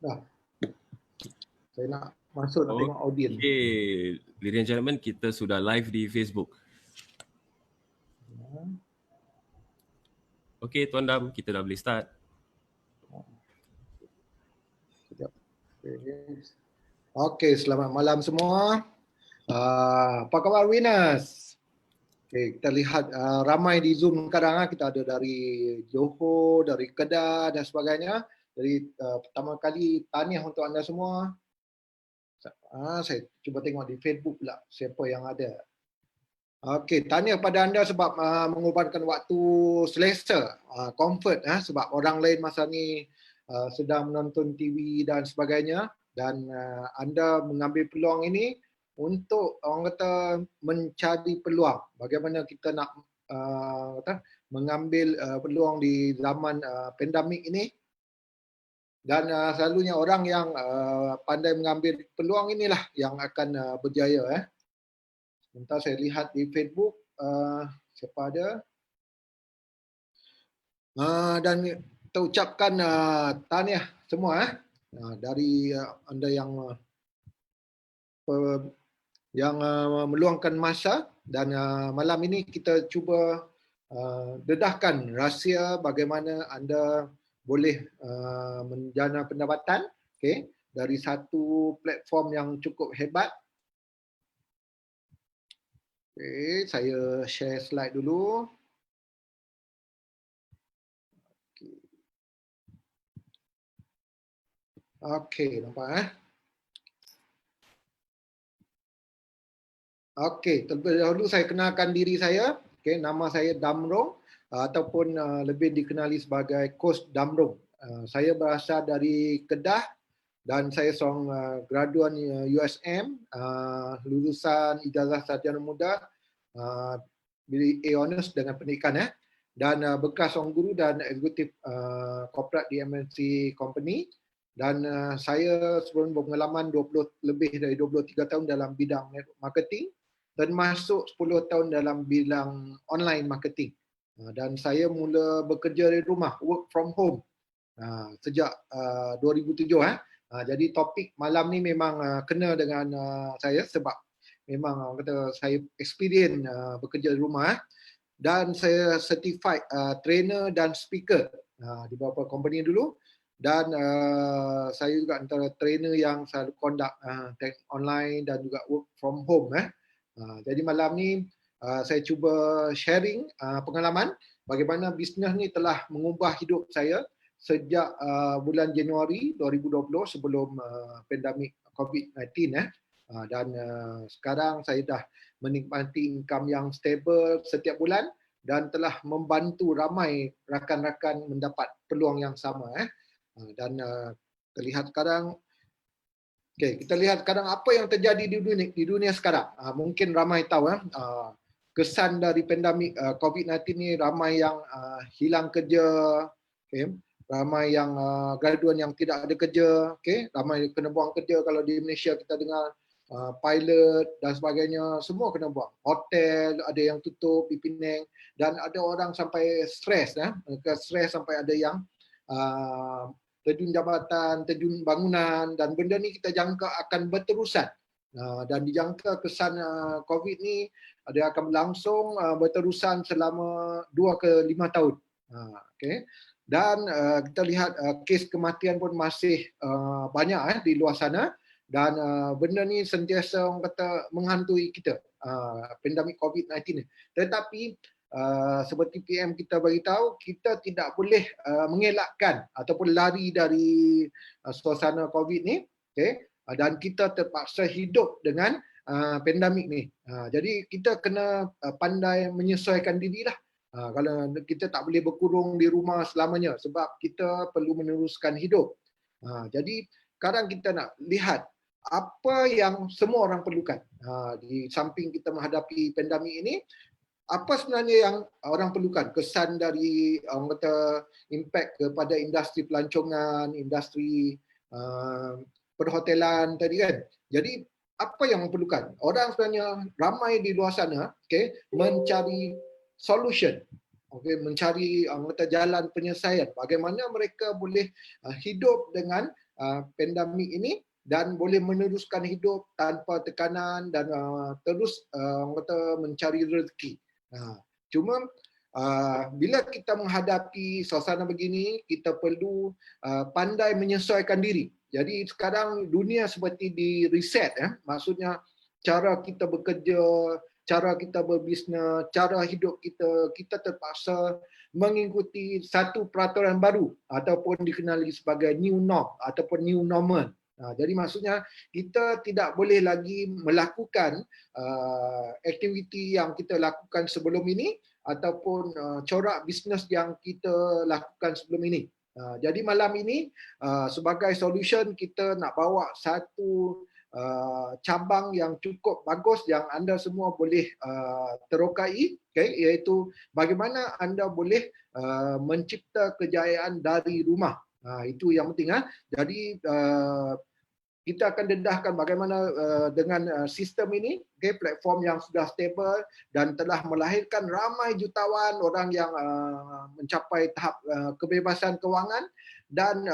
Dah. Saya nak masuk nak tengok audience. Okay, ladies and gentlemen, kita sudah live di Facebook. Okay, Tuan Dam, kita dah boleh start. Sekejap. Okay, selamat malam semua. Apa khabar Winners? Okay, kita lihat ramai di Zoom sekarang. Kita ada dari Johor, dari Kedah dan sebagainya. Jadi pertama kali tahniah untuk anda semua. Saya cuba tengok di Facebook pula siapa yang ada. Okey, tahniah pada anda sebab mengorbankan waktu selesa, comfort sebab orang lain masa ni sedang menonton TV dan sebagainya, dan anda mengambil peluang ini untuk orang kata mencari peluang. Bagaimana kita nak mengambil peluang di zaman pandemik ini, dan selalunya orang yang pandai mengambil peluang inilah yang akan berjaya. Sebentar saya lihat di Facebook siapa ada. Dan kita ucapkan tahniah semua dari anda yang meluangkan masa, dan malam ini kita cuba dedahkan rahsia bagaimana anda boleh menjana pendapatan, okay, dari satu platform yang cukup hebat. Okay, saya share slide dulu. Okay, nampak Okey, terlebih dahulu saya kenalkan diri saya. Okay, nama saya Damrong ataupun lebih dikenali sebagai Coach Damrong. Saya berasal dari Kedah dan saya seorang graduan USM, lulusan ijazah sarjana muda, bilik A Honours dengan pendidikan, dan bekas seorang guru dan eksekutif korporat di MNC Company. Dan saya sebelum berpengalaman lebih dari 23 tahun dalam bidang network marketing, termasuk 10 tahun dalam bidang online marketing. Dan saya mula bekerja dari rumah, work from home, sejak 2007. Jadi topik malam ni memang kena dengan saya sebab memang kata saya experience bekerja di rumah, dan saya certified trainer dan speaker di beberapa company dulu, dan saya juga antara trainer yang selalu conduct online dan juga work from home. Jadi malam ni saya cuba sharing pengalaman bagaimana bisnes ni telah mengubah hidup saya sejak bulan Januari 2020 sebelum pandemik COVID-19. Dan sekarang saya dah menikmati income yang stable setiap bulan dan telah membantu ramai rakan-rakan mendapat peluang yang sama. Dan kita lihat sekarang, kita lihat sekarang apa yang terjadi di dunia sekarang. Mungkin ramai tahu kesan dari pandemik COVID-19 ni, ramai yang hilang kerja, ramai yang graduan yang tidak ada kerja, ramai kena buang kerja. Kalau di Malaysia kita dengar pilot dan sebagainya, semua kena buang. Hotel ada yang tutup di Penang, dan ada orang sampai stres, stres sampai ada yang terjun jabatan, terjun bangunan, dan benda ni kita jangka akan berterusan. Dan dijangka kesan COVID ni dia akan berlangsung berterusan selama 2 ke 5 tahun. Dan kita lihat kes kematian pun masih banyak di luar sana, dan benda ni sentiasa orang kata menghantui kita, pandemik COVID-19 ni. Tetapi seperti PM kita beritahu, kita tidak boleh mengelakkan ataupun lari dari suasana COVID ni, dan kita terpaksa hidup dengan pandemik ni. Jadi kita kena pandai menyesuaikan diri lah. Kalau kita tak boleh berkurung di rumah selamanya sebab kita perlu meneruskan hidup. Jadi sekarang kita nak lihat apa yang semua orang perlukan. Di samping kita menghadapi pandemik ini, apa sebenarnya yang orang perlukan? Kesan dari orang kata impact kepada industri pelancongan, industri perhotelan tadi kan. Jadi apa yang perlukan? Orang sebenarnya ramai di luar sana, mencari solution, mencari jalan penyelesaian bagaimana mereka boleh hidup dengan pandemik ini dan boleh meneruskan hidup tanpa tekanan dan terus orang kata mencari rezeki. Cuma bila kita menghadapi suasana begini, kita perlu pandai menyesuaikan diri. Jadi sekarang dunia seperti di reset, maksudnya cara kita bekerja, cara kita berbisnes, cara hidup kita terpaksa mengikuti satu peraturan baru ataupun dikenali sebagai new norm ataupun new normal. Jadi maksudnya kita tidak boleh lagi melakukan aktiviti yang kita lakukan sebelum ini ataupun corak bisnes yang kita lakukan sebelum ini. Jadi malam ini sebagai solution kita nak bawa satu cabang yang cukup bagus yang anda semua boleh terokai, iaitu bagaimana anda boleh mencipta kejayaan dari rumah. Itu yang penting. Jadi kita akan dedahkan bagaimana dengan sistem ini, platform yang sudah stable dan telah melahirkan ramai jutawan orang yang mencapai tahap kebebasan kewangan dan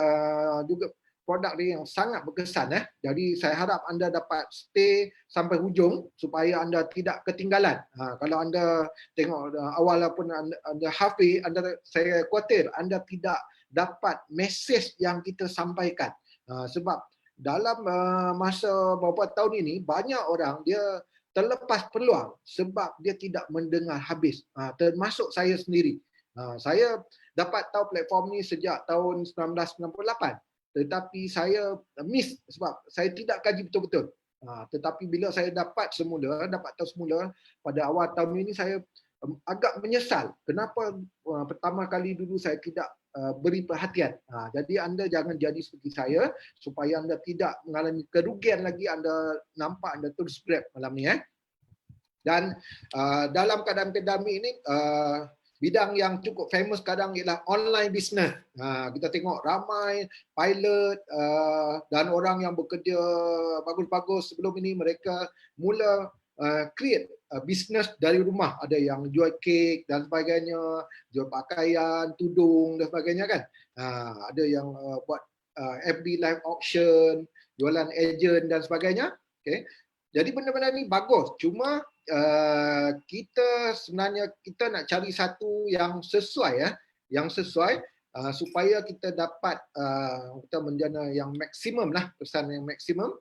juga produk dia yang sangat berkesan. Jadi saya harap anda dapat stay sampai hujung supaya anda tidak ketinggalan. Kalau anda tengok awal pun anda hafiz, saya khawatir anda tidak dapat mesej yang kita sampaikan. Sebab dalam masa beberapa tahun ini, banyak orang dia terlepas peluang sebab dia tidak mendengar habis. Termasuk saya sendiri. Saya dapat tahu platform ni sejak tahun 1998. Tetapi saya miss sebab saya tidak kaji betul-betul. Tetapi bila saya dapat tahu semula pada awal tahun ini, saya agak menyesal. Kenapa pertama kali dulu saya tidak beri perhatian. Jadi anda jangan jadi seperti saya supaya anda tidak mengalami kerugian lagi. Anda nampak anda terus grab malam ni. Dan dalam keadaan pandemik ini, bidang yang cukup famous sekarang ialah online business. Kita tengok ramai pilot dan orang yang bekerja bagus-bagus sebelum ini, mereka mula create bisnes dari rumah. Ada yang jual kek dan sebagainya, jual pakaian, tudung dan sebagainya kan. Ada yang buat FB live auction, jualan agent dan sebagainya. Jadi benda-benda ni bagus. Cuma kita sebenarnya kita nak cari satu yang sesuai supaya kita dapat kita menjana yang maksimum lah, pesan yang maksimum.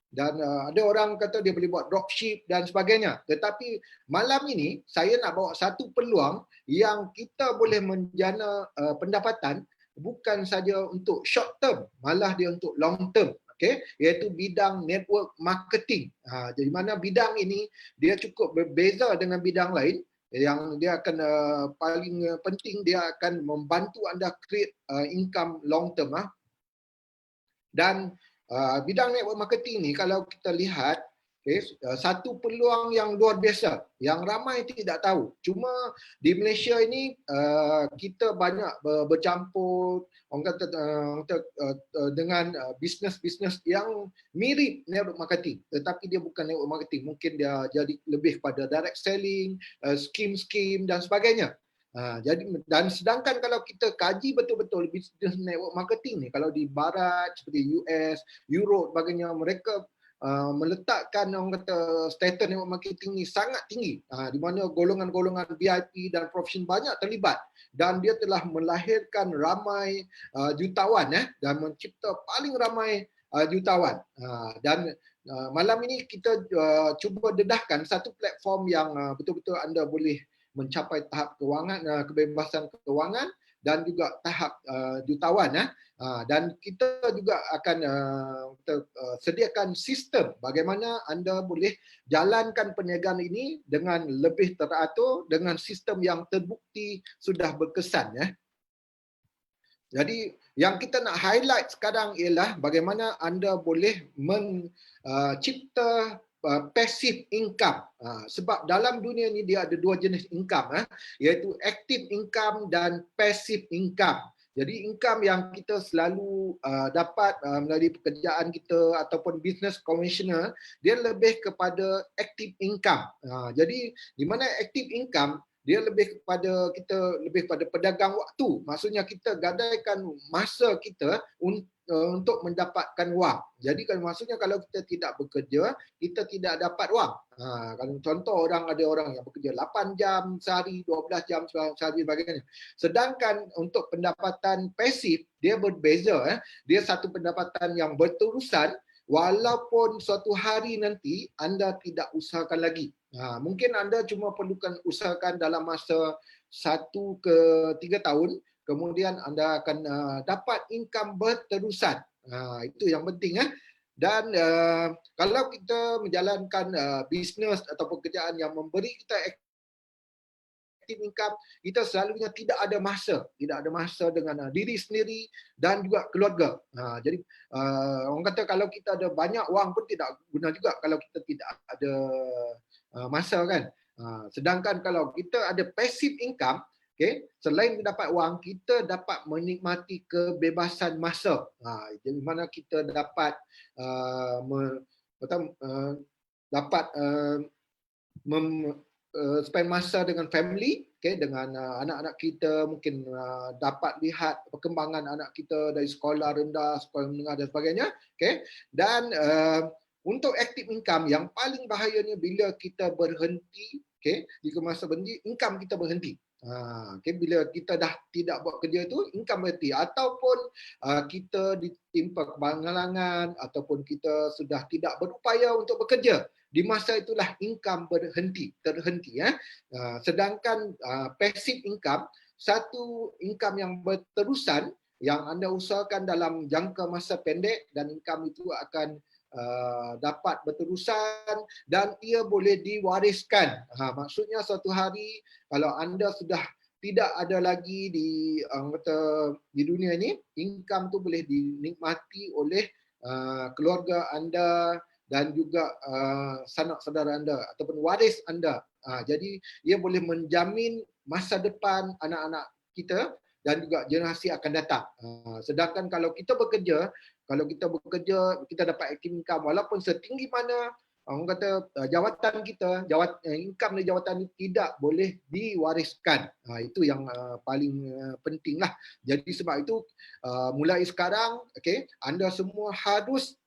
Dan ada orang kata dia boleh buat dropship dan sebagainya. Tetapi malam ini saya nak bawa satu peluang yang kita boleh menjana pendapatan bukan saja untuk short term, malah dia untuk long term. Iaitu bidang network marketing. Jadi mana bidang ini dia cukup berbeza dengan bidang lain. Yang dia akan paling penting, dia akan membantu anda create income long term. Dan bidang network marketing ni kalau kita lihat, satu peluang yang luar biasa yang ramai tidak tahu. Cuma di Malaysia ini kita banyak bercampur orang kata dengan bisnes-bisnes yang mirip network marketing, tetapi dia bukan network marketing. Mungkin dia jadi lebih pada direct selling, scheme dan sebagainya. Jadi dan sedangkan kalau kita kaji betul-betul bisnes network marketing ni, kalau di barat seperti US, Europe sebagainya, mereka meletakkan orang kata status network marketing ni sangat tinggi, di mana golongan-golongan VIP dan profesional banyak terlibat dan dia telah melahirkan ramai jutawan dan mencipta paling ramai jutawan. Dan malam ini kita cuba dedahkan satu platform yang betul-betul anda boleh mencapai tahap kewangan, kebebasan kewangan dan juga tahap jutawan. Dan kita juga akan sediakan sistem bagaimana anda boleh jalankan perniagaan ini dengan lebih teratur, dengan sistem yang terbukti sudah berkesan. Jadi yang kita nak highlight sekarang ialah bagaimana anda boleh mencipta passive income. Sebab dalam dunia ni dia ada dua jenis income, iaitu active income dan passive income. Jadi income yang kita selalu dapat melalui pekerjaan kita ataupun business konvensional, dia lebih kepada active income. Jadi di mana active income, dia lebih kepada kita lebih pada pedagang waktu. Maksudnya kita gadaikan masa kita untuk mendapatkan wang. Jadi kan maksudnya kalau kita tidak bekerja, kita tidak dapat wang. Kalau contoh ada orang yang bekerja 8 jam sehari, 12 jam sehari sebagainya. Sedangkan untuk pendapatan pasif dia berbeza. Dia satu pendapatan yang berterusan walaupun suatu hari nanti anda tidak usahakan lagi. Mungkin anda cuma perlukan usahakan dalam masa 1 ke 3 tahun, kemudian anda akan dapat income berterusan. Itu yang penting. Dan kalau kita menjalankan bisnes atau pekerjaan yang memberi kita active income, kita selalunya tidak ada masa dengan diri sendiri dan juga keluarga. Jadi orang kata kalau kita ada banyak wang pun tidak guna juga kalau kita tidak ada masa kan. Sedangkan kalau kita ada passive income, okay, selain mendapat wang, kita dapat menikmati kebebasan masa. Jadi mana kita dapat spend masa dengan family, okay, dengan anak-anak kita, mungkin dapat lihat perkembangan anak kita dari sekolah rendah, sekolah menengah dan sebagainya, okay. Dan untuk active income yang paling bahayanya bila kita berhenti, okay, jika masa berhenti, income kita berhenti. Okay, bila kita dah tidak buat kerja itu, income berhenti, ataupun kita ditimpa kebangalangan, ataupun kita sudah tidak berupaya untuk bekerja. Di masa itulah income terhenti. Sedangkan passive income, satu income yang berterusan yang anda usahakan dalam jangka masa pendek, dan income itu akan dapat berterusan dan ia boleh diwariskan. Maksudnya suatu hari kalau anda sudah tidak ada lagi di dunia ini, income tu boleh dinikmati oleh keluarga anda dan juga sanak saudara anda ataupun waris anda. Jadi ia boleh menjamin masa depan anak-anak kita dan juga generasi akan datang. Sedangkan kalau kita bekerja, kita dapat active income walaupun setinggi mana orang kata jawatan kita, income dari jawatan ini tidak boleh diwariskan. Itu yang paling penting lah. Jadi sebab itu mulai sekarang, okay, anda semua harus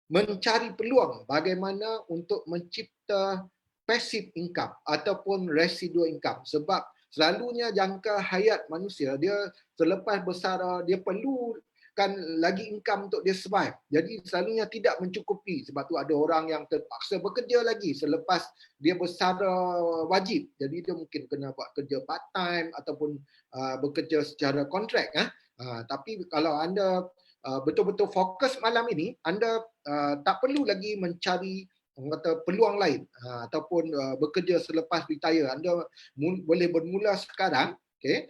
mencari peluang bagaimana untuk mencipta passive income ataupun residual income. Sebab selalunya jangka hayat manusia, dia selepas bersara, dia perlukan lagi income untuk dia survive. Jadi selalunya tidak mencukupi. Sebab tu ada orang yang terpaksa bekerja lagi selepas dia bersara wajib. Jadi dia mungkin kena buat kerja part time ataupun bekerja secara kontrak. Tapi kalau anda betul-betul fokus malam ini, anda tak perlu lagi mencari peluang lain ataupun bekerja selepas retire. Anda boleh bermula sekarang, okay?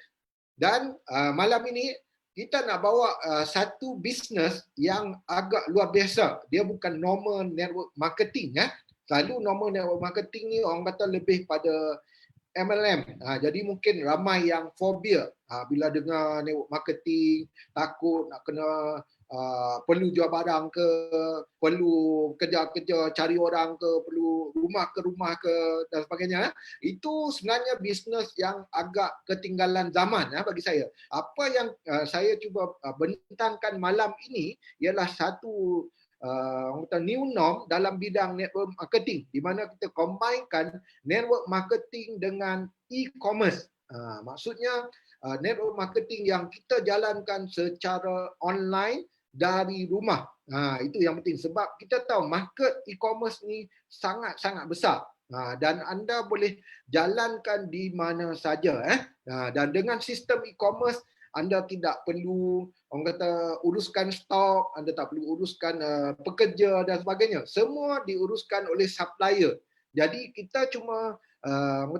Dan malam ini kita nak bawa satu bisnes yang agak luar biasa. Dia bukan normal network marketing. Selalu normal network marketing ni orang kata lebih pada MLM. Jadi mungkin ramai yang fobia bila dengar network marketing, takut nak kena perlu jual barang ke, perlu kerja-kerja cari orang ke, perlu rumah ke rumah ke dan sebagainya. Itu sebenarnya bisnes yang agak ketinggalan zaman bagi saya. Apa yang saya cuba bentangkan malam ini ialah satu new norm dalam bidang network marketing, di mana kita combine-kan network marketing dengan e-commerce. Maksudnya network marketing yang kita jalankan secara online dari rumah. Itu yang penting sebab kita tahu market e-commerce ni sangat-sangat besar. Dan anda boleh jalankan di mana saja. Dan dengan sistem e-commerce, anda tidak perlu orang kata uruskan stok, anda tak perlu uruskan pekerja dan sebagainya. Semua diuruskan oleh supplier. Jadi kita cuma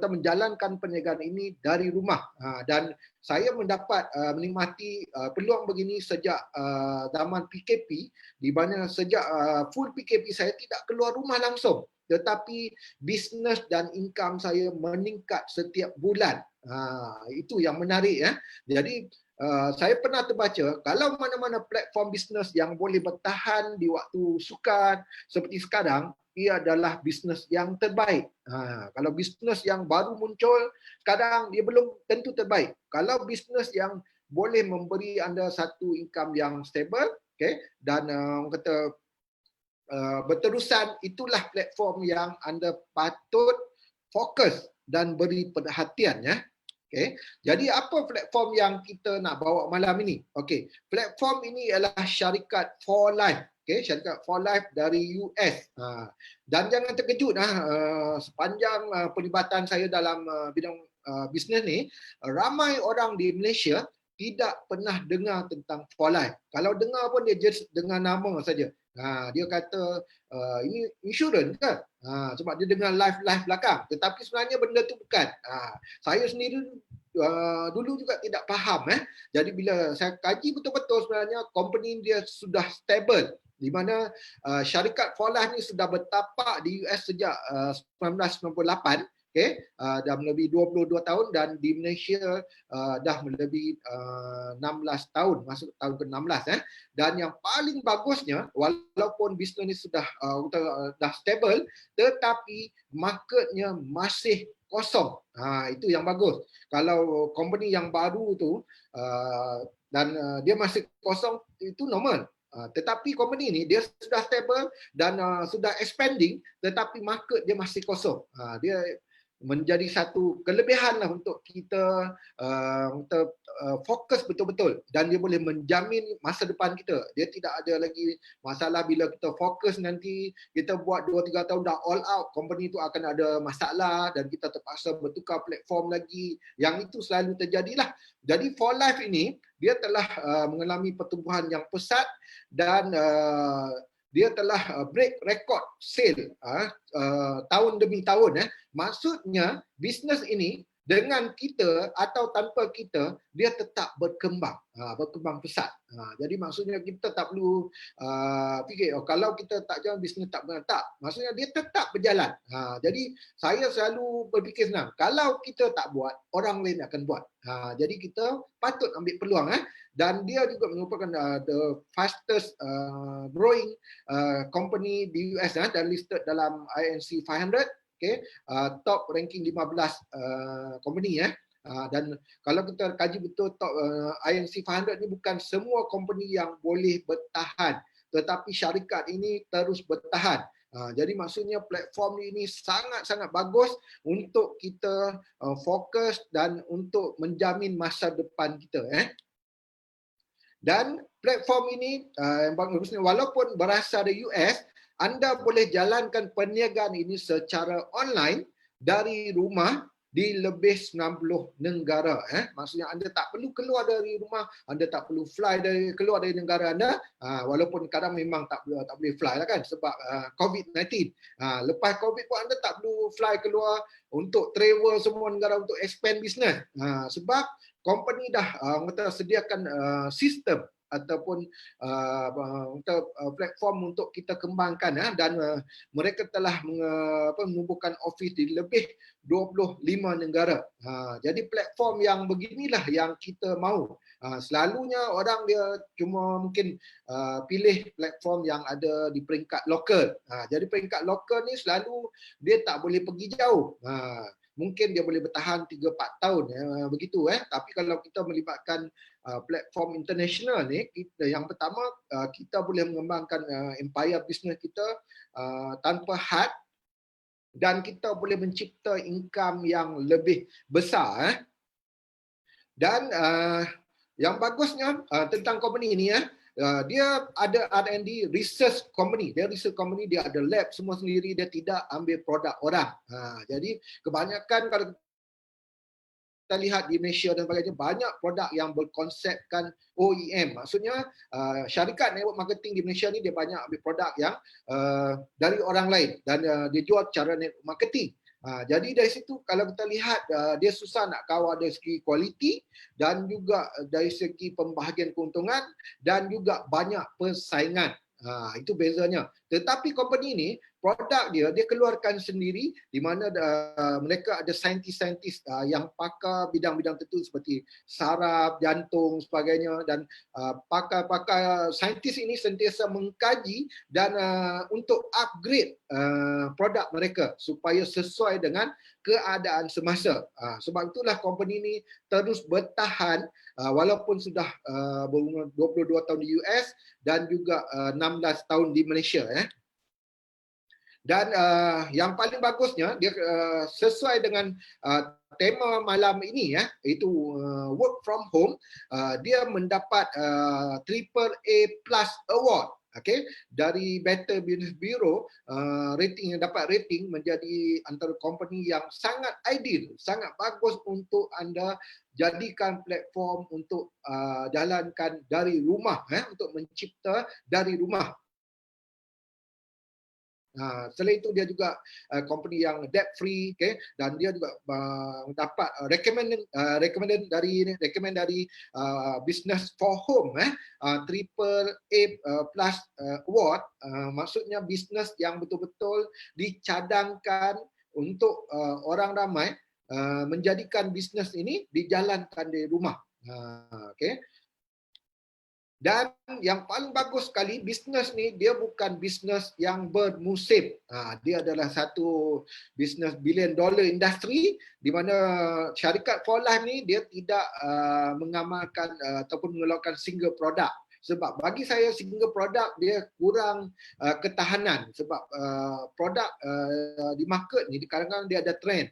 menjalankan perniagaan ini dari rumah. Dan saya mendapat menikmati peluang begini sejak zaman PKP, di mana sejak full PKP saya tidak keluar rumah langsung. Tetapi bisnes dan income saya meningkat setiap bulan. Itu yang menarik. Jadi saya pernah terbaca kalau mana-mana platform bisnes yang boleh bertahan di waktu sukar seperti sekarang, ia adalah bisnes yang terbaik. Kalau bisnes yang baru muncul, kadang dia belum tentu terbaik. Kalau bisnes yang boleh memberi anda satu income yang stable, okay, dan orang kata berterusan, itulah platform yang anda patut fokus dan beri perhatian, ya. Okay. Jadi apa platform yang kita nak bawa malam ini? Okay. Platform ini ialah syarikat For Life. Okay. Syarikat For Life dari US. Dan jangan terkejut, sepanjang pelibatan saya dalam bidang bisnes ni, ramai orang di Malaysia tidak pernah dengar tentang For Life. Kalau dengar pun dia just dengar nama saja. Dia kata ini insurans ke? Sebab dia dengar life belakang. Tetapi sebenarnya benda tu bukan. Saya sendiri dulu juga tidak faham. Jadi bila saya kaji betul-betul, sebenarnya company dia sudah stable. Di mana syarikat For Life ni sudah bertapak di US sejak 1998. Okay, dah melebihi 22 tahun, dan di Malaysia dah melebihi 16 tahun, masuk tahun ke-16. Dan yang paling bagusnya, walaupun bisnes ni sudah dah stable, tetapi marketnya masih kosong. Itu yang bagus. Kalau company yang baru tu dan dia masih kosong, itu normal. Tetapi company ni dia sudah stable dan sudah expanding, tetapi market dia masih kosong. Dia menjadi satu kelebihan lah untuk kita fokus betul-betul, dan dia boleh menjamin masa depan kita. Dia tidak ada lagi masalah bila kita fokus nanti kita buat 2-3 tahun dah all out, company tu akan ada masalah dan kita terpaksa bertukar platform lagi. Yang itu selalu terjadilah. Jadi For Life ini dia telah mengalami pertumbuhan yang pesat, dan dia telah break record sale tahun demi tahun. Maksudnya bisnes ini dengan kita atau tanpa kita, dia tetap berkembang, berkembang pesat. Jadi maksudnya kita tak perlu fikir kalau kita tak jalan bisnes tak berjalan. Tak, maksudnya dia tetap berjalan. Jadi saya selalu berfikir senang, kalau kita tak buat, orang lain akan buat. Jadi kita patut ambil peluang. Dan dia juga merupakan the fastest growing company di US, dan listed dalam INC 500. Okay, top ranking 15 company. Dan kalau kita kaji betul, top INC 500 ni bukan semua company yang boleh bertahan, tetapi syarikat ini terus bertahan. Jadi maksudnya platform ini sangat-sangat bagus untuk kita fokus dan untuk menjamin masa depan kita. Dan platform ini walaupun berasal dari US, anda boleh jalankan perniagaan ini secara online dari rumah di lebih 90 negara. Maksudnya anda tak perlu keluar dari rumah, anda tak perlu fly keluar dari negara anda, walaupun kadang memang tak boleh fly lah kan, sebab COVID-19. Lepas COVID pun anda tak perlu fly keluar untuk travel semua negara untuk expand business. Sebab company dah sediakan sistem ataupun platform untuk kita kembangkan, dan mereka telah menubuhkan office di lebih 25 negara. Jadi platform yang beginilah yang kita mahu. Selalunya orang dia cuma mungkin pilih platform yang ada di peringkat lokal. Jadi peringkat lokal ni selalu dia tak boleh pergi jauh. Mungkin dia boleh bertahan 3-4 tahun, begitu. Tapi kalau kita melibatkan platform international ni, yang pertama kita boleh mengembangkan empire bisnes kita tanpa had, dan kita boleh mencipta income yang lebih besar. Dan yang bagusnya tentang company ini, dia ada R&D research company. Dia research company, dia ada lab semua sendiri, dia tidak ambil produk orang. Jadi kebanyakan kalau kita lihat di Malaysia dan sebagainya, banyak produk yang berkonsepkan OEM. Maksudnya syarikat network marketing di Malaysia ni dia banyak ambil produk yang dari orang lain, dan dia jual cara network marketing. Jadi dari situ kalau kita lihat dia susah nak kawal dari segi kualiti, dan juga dari segi pembahagian keuntungan, dan juga banyak persaingan. Itu bezanya. Tetapi company ini produk dia keluarkan sendiri, di mana mereka ada saintis-saintis yang pakar bidang-bidang tertentu seperti saraf, jantung, sebagainya, dan pakar-pakar saintis ini sentiasa mengkaji dan untuk upgrade produk mereka supaya sesuai dengan keadaan semasa. Sebab itulah company ini terus bertahan walaupun sudah berumur 22 tahun di US dan juga 16 tahun di Malaysia. Dan yang paling bagusnya dia sesuai dengan tema malam ini iaitu work from home, dia mendapat Triple A Plus Award, dari Better Business Bureau. Rating yang dapat rating menjadi antara company yang sangat ideal, sangat bagus untuk anda jadikan platform untuk jalankan dari rumah, untuk mencipta dari rumah. Selain itu dia juga company yang debt free, dan dia juga dapat recommend dari Business for Home, Triple A Plus Award. Maksudnya bisnes yang betul-betul dicadangkan untuk orang ramai menjadikan bisnes ini dijalankan di rumah. Dan yang paling bagus sekali, bisnes ni dia bukan bisnes yang bermusim. Dia adalah satu bisnes billion dollar industri di mana syarikat For Life ni dia tidak mengamalkan ataupun mengeluarkan single product. Sebab bagi saya single product dia kurang ketahanan, sebab produk di market ni kadang-kadang dia ada trend.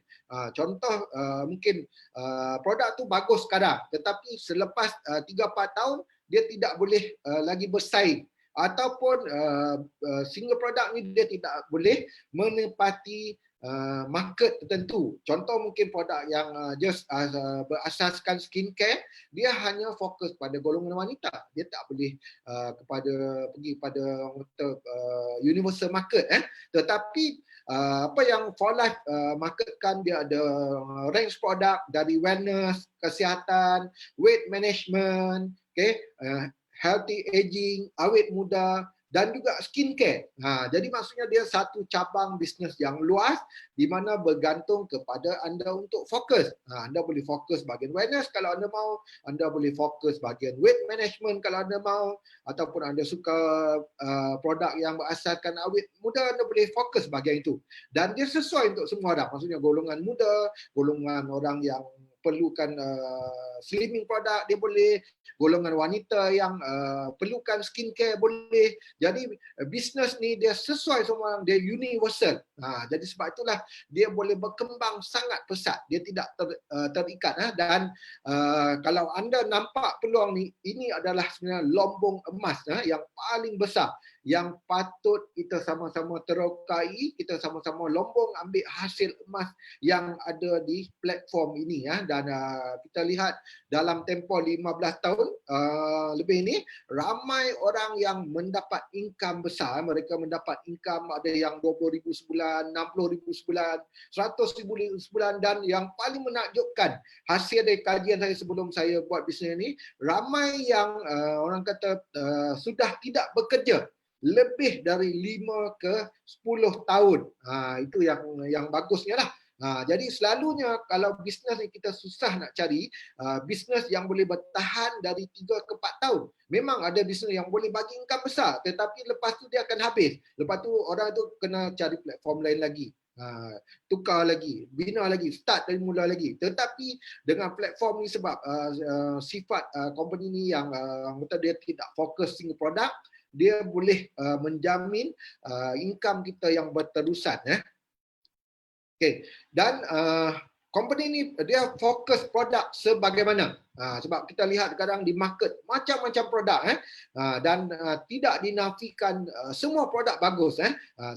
Contoh mungkin produk tu bagus sekarang, tetapi selepas 3-4 tahun dia tidak boleh lagi bersaing, ataupun single product ni dia tidak boleh menepati market tertentu. Contoh mungkin produk yang just berasaskan skincare, dia hanya fokus pada golongan wanita. Dia tak boleh pergi pada universal market. Tetapi apa yang For Life marketkan, dia ada range produk dari wellness, kesihatan, weight management, healthy aging, awet muda, dan juga skincare. Jadi maksudnya dia satu cabang bisnes yang luas di mana bergantung kepada anda untuk fokus. Anda boleh fokus bahagian wellness kalau anda mahu, anda boleh fokus bahagian weight management kalau anda mahu, ataupun anda suka produk yang berasaskan awet muda, anda boleh fokus bahagian itu. Dan dia sesuai untuk semua orang, maksudnya golongan muda, golongan orang yang perlukan slimming produk dia boleh, golongan wanita yang perlukan skincare boleh. Jadi bisnes ni dia sesuai semua orang, dia universal. Jadi sebab itulah dia boleh berkembang sangat pesat, dia tidak terikat. Dan kalau anda nampak peluang ni, ini adalah sebenarnya lombong emas yang paling besar yang patut kita sama-sama terokai, kita sama-sama lombong ambil hasil emas yang ada di platform ini. Dan kita lihat dalam tempoh 15 tahun lebih ini, ramai orang yang mendapat income besar. Mereka mendapat income ada yang 20,000 sebulan, 60,000 sebulan, 100,000 sebulan, dan yang paling menakjubkan hasil dari kajian saya sebelum saya buat bisnes ini, ramai yang orang kata sudah tidak bekerja lebih dari 5 ke 10 tahun. Itu yang bagusnya lah. Jadi selalunya kalau bisnes ni kita susah nak cari bisnes yang boleh bertahan dari 3 ke 4 tahun. Memang ada bisnes yang boleh bagi income besar, tetapi lepas tu dia akan habis. Lepas tu orang tu kena cari platform lain lagi. Tukar lagi, bina lagi, start dari mula lagi. Tetapi dengan platform ni, sebab sifat company ni yang dia tidak fokus single product, dia boleh menjamin income kita yang berterusan. Dan company ni dia fokus produk sebagaimana. Sebab kita lihat sekarang di market macam-macam produk dan tidak dinafikan semua produk bagus.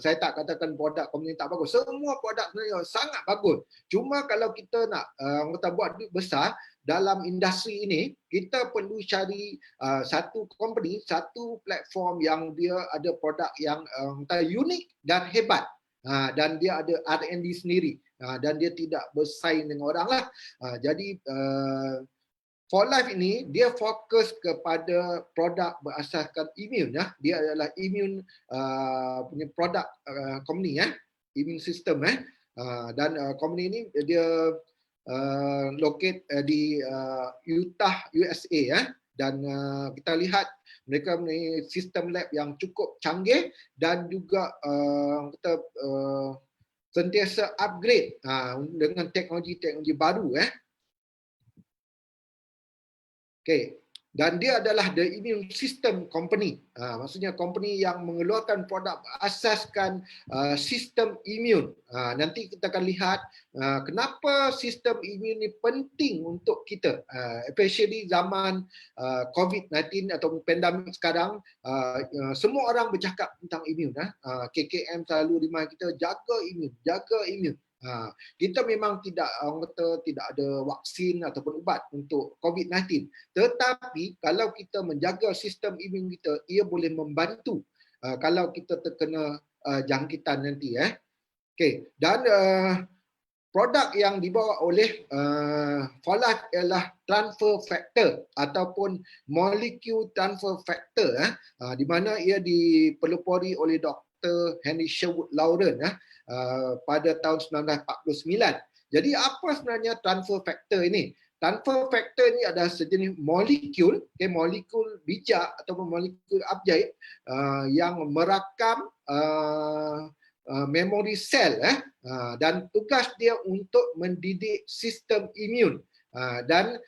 Saya tak katakan produk company tak bagus. Semua produk sebenarnya sangat bagus. Cuma kalau kita nak kita buat duit besar dalam industri ini, kita perlu cari satu company, satu platform yang dia ada produk yang unik dan hebat. Dan dia ada R&D sendiri, dan dia tidak bersaing dengan orang lah. Jadi For Life ini dia fokus kepada produk berasaskan imun ya. Dia adalah imun punya produk company ya, immune system dan company ini dia locate di Utah, USA ya. Dan kita lihat mereka mempunyai sistem lab yang cukup canggih dan juga kita sentiasa upgrade dengan teknologi-teknologi baru Okay. Dan dia adalah the immune system company. Maksudnya company yang mengeluarkan produk asaskan sistem imun. Nanti kita akan lihat kenapa sistem imun ini penting untuk kita. Especially zaman COVID-19 atau pandemik sekarang, semua orang bercakap tentang imun. KKM selalu remind kita jaga imun, jaga imun. Kita memang tidak orang kata tidak ada vaksin ataupun ubat untuk COVID-19. Tetapi kalau kita menjaga sistem imun kita, ia boleh membantu kalau kita terkena jangkitan nanti. Okay. Dan produk yang dibawa oleh For Life ialah transfer factor ataupun molecule transfer factor di mana ia dipelopori oleh Dr. Henry Sherwood Lauren pada tahun 1949. Jadi apa sebenarnya transfer factor ini? Transfer factor ini adalah sejenis molekul, molekul bijak ataupun molekul ajaib yang merakam memori sel dan tugas dia untuk mendidik sistem imun. Dan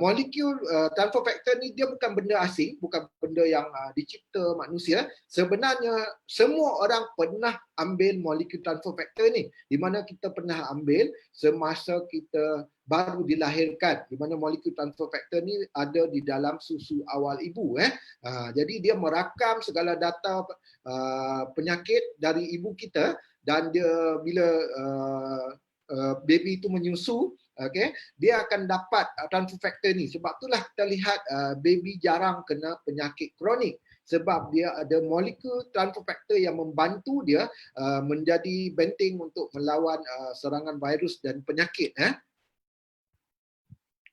molekul transfer factor ni dia bukan benda asing, bukan benda yang dicipta manusia. Sebenarnya semua orang pernah ambil molekul transfer factor ni, di mana kita pernah ambil semasa kita baru dilahirkan, di mana molekul transfer factor ni ada di dalam susu awal ibu. Jadi dia merakam segala data penyakit dari ibu kita, dan dia bila baby itu menyusu, dia akan dapat transfer factor ni. Sebab itulah kita lihat baby jarang kena penyakit kronik, sebab dia ada molekul transfer factor yang membantu dia menjadi benteng untuk melawan serangan virus dan penyakit.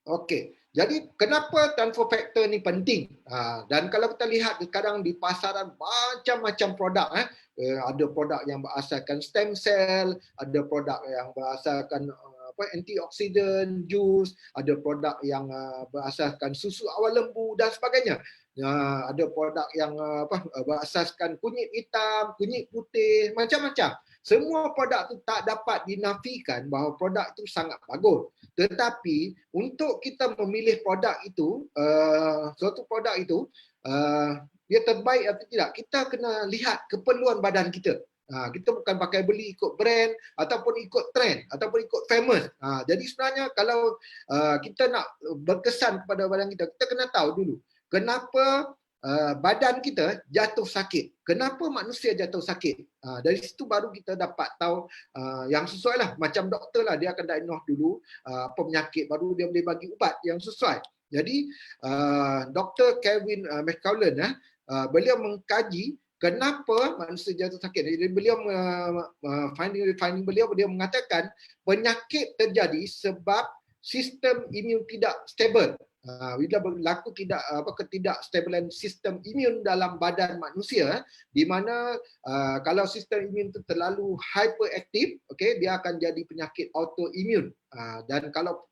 Okey. Jadi kenapa transfer factor ni penting? Dan kalau kita lihat sekarang di pasaran macam-macam produk. Ada produk yang berasaskan stem cell, ada produk yang berasaskan antioksidan, jus, ada produk yang berasaskan susu awal lembu dan sebagainya. Ada produk yang berasaskan kunyit hitam, kunyit putih, macam-macam. Semua produk itu tak dapat dinafikan bahawa produk itu sangat bagus. Tetapi untuk kita memilih produk itu, suatu produk itu, dia terbaik atau tidak, kita kena lihat keperluan badan kita. Kita bukan pakai beli ikut brand ataupun ikut trend ataupun ikut famous. Jadi sebenarnya kalau kita nak berkesan kepada badan kita, kita kena tahu dulu kenapa badan kita jatuh sakit. Kenapa manusia jatuh sakit? Dari situ baru kita dapat tahu yang sesuai lah. Macam doktor lah, dia akan diagnose dulu apa penyakit, baru dia boleh bagi ubat yang sesuai. Jadi Dr. Kevin McCullough beliau mengkaji kenapa manusia jatuh sakit. Jadi beliau finding beliau mengatakan penyakit terjadi sebab sistem imun tidak stabil. Bila berlaku ketidakstabilan sistem imun dalam badan manusia, di mana kalau sistem imun itu terlalu hyperaktif, dia akan jadi penyakit autoimun. Dan kalau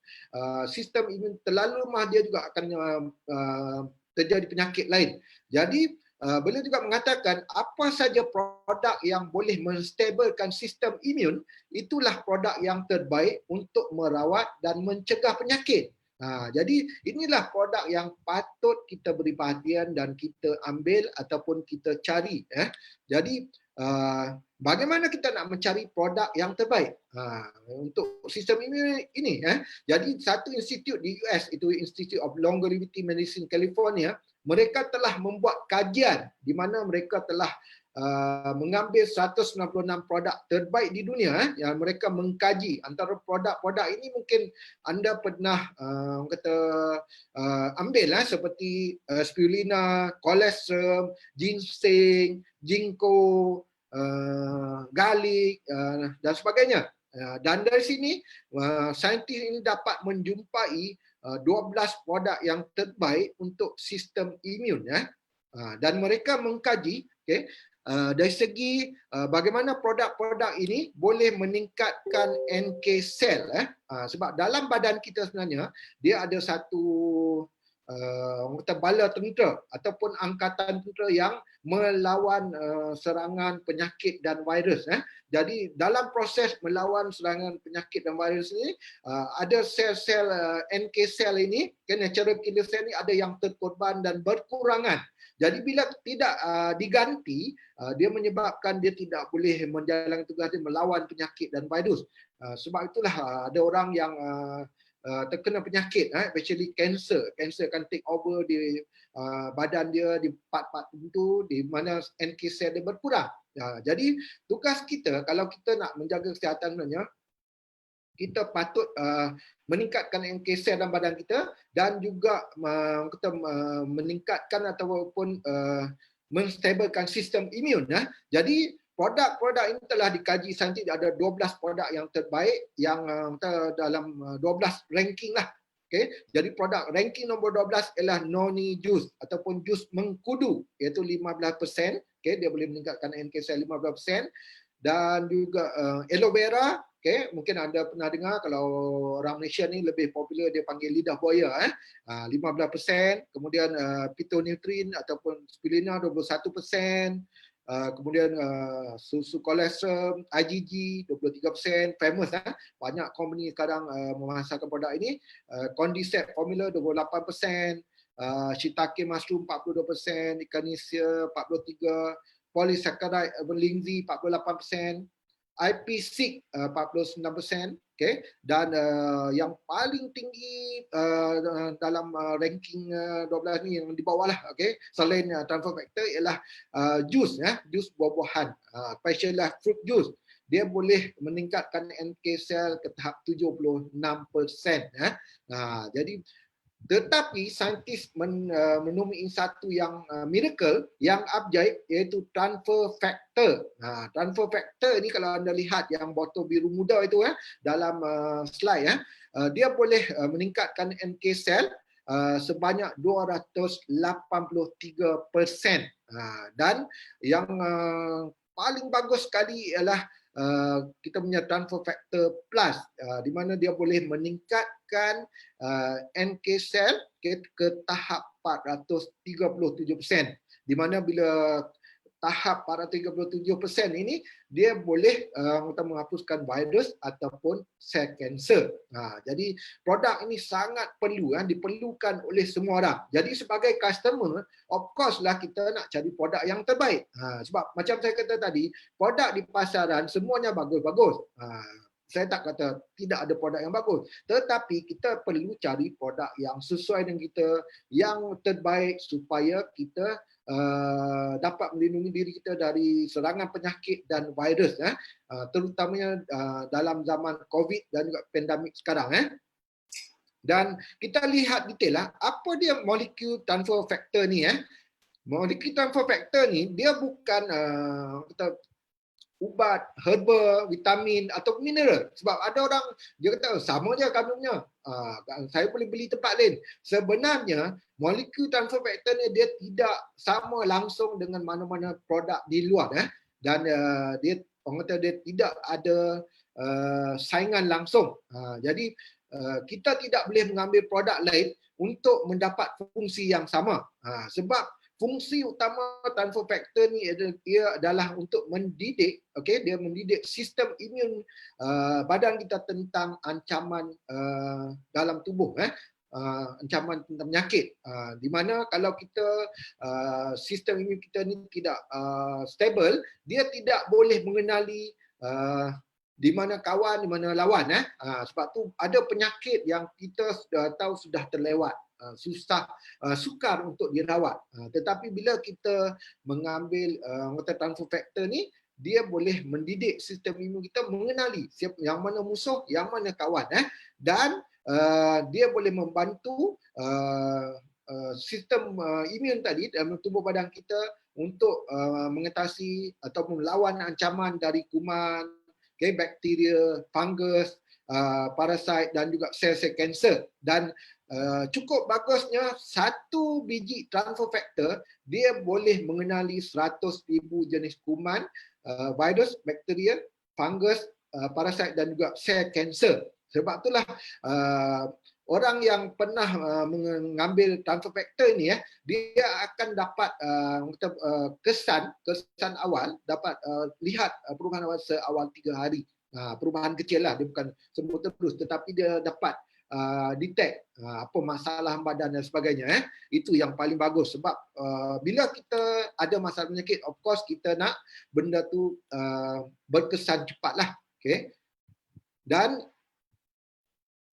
sistem imun terlalu lemah, dia juga akan terjadi penyakit lain. Jadi beliau juga mengatakan apa saja produk yang boleh menstabilkan sistem imun, itulah produk yang terbaik untuk merawat dan mencegah penyakit. Jadi inilah produk yang patut kita beri perhatian dan kita ambil ataupun kita cari. Jadi bagaimana kita nak mencari produk yang terbaik untuk sistem ini? Jadi satu institut di US, itu Institute of Longevity Medicine California, mereka telah membuat kajian di mana mereka telah mengambil 196 produk terbaik di dunia yang mereka mengkaji. Antara produk-produk ini mungkin anda pernah ambil seperti spirulina, colostrum, ginseng, ginkgo, garlic dan sebagainya. Dan dari sini saintis ini dapat menjumpai 12 produk yang terbaik untuk sistem imun ya. Dan mereka mengkaji dari segi bagaimana produk-produk ini boleh meningkatkan NK cell sebab dalam badan kita sebenarnya dia ada satu orang kata bala tentera ataupun angkatan tentera yang melawan serangan penyakit dan virus. Jadi dalam proses melawan serangan penyakit dan virus ini ada sel-sel NK cell ini, natural killer cell ini ada yang terkorban dan berkurangan. Jadi bila tidak diganti, dia menyebabkan dia tidak boleh menjalankan tugas dia melawan penyakit dan virus. Sebab itulah ada orang yang terkena penyakit, especially cancer. Cancer akan take over di badan dia, di part-part tertentu di mana NK cell dia berkurang. Jadi tugas kita kalau kita nak menjaga kesihatan sebenarnya, kita patut meningkatkan NK cell dalam badan kita dan juga kita meningkatkan ataupun menstabilkan sistem imun. Jadi produk-produk ini telah dikaji saintifik, ada 12 produk yang terbaik yang dalam 12 ranking lah. Jadi produk ranking nombor 12 ialah noni jus ataupun jus mengkudu iaitu 15%. Dia boleh meningkatkan NK cell 15%. Dan juga aloe vera, mungkin anda pernah dengar kalau orang Malaysia ni lebih popular dia panggil lidah buaya 15%, kemudian phytonutrient ataupun spirulina 21%, kemudian susu kolesterol IgG 23%, famous banyak company sekarang memasarkan produk ini. Cordyceps formula 28%, shiitake mushroom 42%, ikan nisia 43%, polysaccharide berlingzi 48%, IP6 49%, dan yang paling tinggi dalam ranking 12 ni yang di bawah lah, selain transfer factor ialah jus jus buah-buahan, especially fruit juice. Dia boleh meningkatkan NK cell ke tahap 76%. Jadi tetapi saintis menemui satu yang miracle, yang ajaib, iaitu transfer factor. Transfer factor ni kalau anda lihat yang botol biru muda itu dalam slide dia boleh meningkatkan NK cell sebanyak 283%. Dan yang paling bagus sekali ialah kita punya transfer factor plus, di mana dia boleh meningkatkan NK cell ke tahap 437%, di mana bila tahap 437% ini dia boleh menghapuskan virus ataupun sel kanser. Jadi produk ini sangat perlu, diperlukan oleh semua orang. Jadi sebagai customer, of course lah kita nak cari produk yang terbaik. Sebab macam saya kata tadi, produk di pasaran semuanya bagus-bagus. Saya tak kata tidak ada produk yang bagus, tetapi kita perlu cari produk yang sesuai dengan kita, yang terbaik supaya kita dapat melindungi diri kita dari serangan penyakit dan virus, terutamanya dalam zaman COVID dan juga pandemik sekarang. Dan kita lihat detail apa dia molekul transfer factor ni. Molekul transfer factor ni dia bukan ubat, herba, vitamin atau mineral. Sebab ada orang dia kata sama je kandungnya, saya boleh beli tempat lain. Sebenarnya molekul transfer factor ni dia tidak sama langsung dengan mana-mana produk di luar, dan dia orang kata dia tidak ada saingan langsung. Jadi kita tidak boleh mengambil produk lain untuk mendapat fungsi yang sama. Sebab fungsi utama transfer factor ni ia adalah untuk mendidik, dia mendidik sistem imun badan kita tentang ancaman dalam tubuh, ancaman tentang penyakit. Di mana kalau kita sistem imun kita ni tidak stable, dia tidak boleh mengenali di mana kawan, di mana lawan. Sebab tu ada penyakit yang kita sudah tahu sudah terlewat, sukar untuk dirawat. Tetapi bila kita mengambil transfer factor ni, dia boleh mendidik sistem imun kita mengenali siapa yang mana musuh, yang mana kawan, dan dia boleh membantu sistem imun tadi dalam tubuh badan kita untuk mengatasi ataupun melawan ancaman dari kuman, bakteria, fungus, parasit dan juga sel-sel kanser. Dan cukup bagusnya satu biji transfer factor dia boleh mengenali 100,000 jenis kuman, virus, bakteria, fungus, parasit dan juga sel kanser. Sebab itulah orang yang pernah mengambil transfer factor ni dia akan dapat kesan awal, dapat lihat perubahan awal seawal 3 hari. Perubahan kecil lah, dia bukan sembuh terus, tetapi dia dapat detect apa masalah badan dan sebagainya. Itu yang paling bagus sebab bila kita ada masalah penyakit, of course kita nak benda tu berkesan cepatlah. Okay. Dan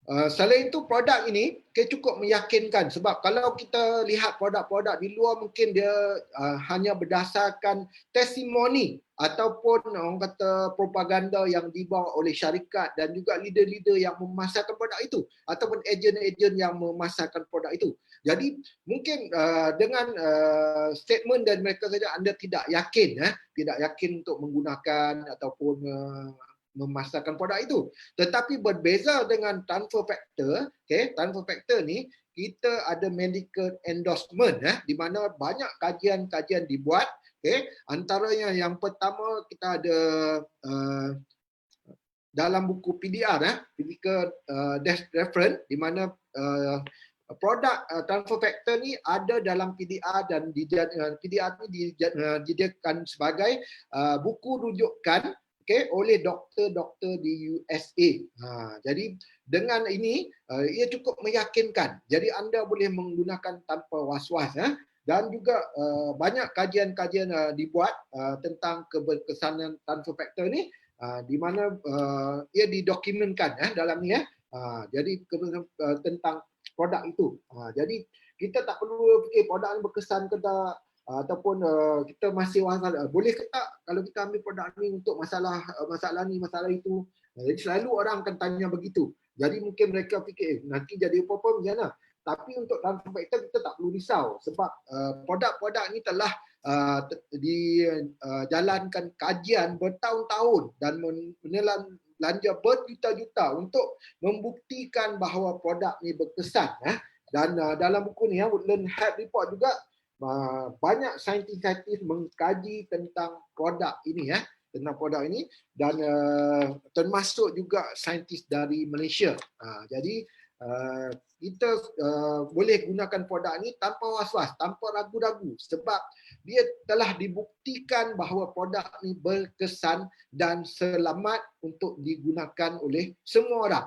selain itu produk ini cukup meyakinkan sebab kalau kita lihat produk-produk di luar mungkin dia hanya berdasarkan testimoni ataupun orang kata propaganda yang dibawa oleh syarikat dan juga leader-leader yang memasarkan produk itu ataupun ejen-ejen yang memasarkan produk itu. Jadi mungkin dengan statement dari mereka saja anda tidak yakin untuk menggunakan ataupun memasarkan produk itu. Tetapi berbeza dengan transfer factor, transfer factor ni kita ada medical endorsement di mana banyak kajian-kajian dibuat. Antaranya yang pertama kita ada dalam buku PDR, Physical Reference, di mana produk transfer factor ni ada dalam PDR dan PDR ni dijadikan sebagai buku rujukan oleh doktor-doktor di USA. Jadi dengan ini ia cukup meyakinkan. Jadi anda boleh menggunakan tanpa was-was dan juga banyak kajian-kajian dibuat tentang keberkesanan transfer factor ni di mana ia didokumentkan dalam ni jadi tentang produk itu. Jadi kita tak perlu fikir produk ni berkesan ke tak ataupun kita masih masalah boleh ke tak kalau kita ambil produk ni untuk masalah ni masalah itu. Jadi selalu orang akan tanya begitu. Jadi mungkin mereka fikir nanti jadi apa-apa macam mana. Tapi untuk transfer factor kita tak perlu risau sebab produk-produk ni telah dijalankan kajian bertahun-tahun dan menelan belanja berjuta-juta untuk membuktikan bahawa produk ni berkesan. Dan dalam buku ni Woodland Health Report juga banyak saintis-saintis mengkaji tentang produk ini dan termasuk juga saintis dari Malaysia. Jadi kita boleh gunakan produk ini tanpa was-was, tanpa ragu-ragu sebab dia telah dibuktikan bahawa produk ini berkesan dan selamat untuk digunakan oleh semua orang.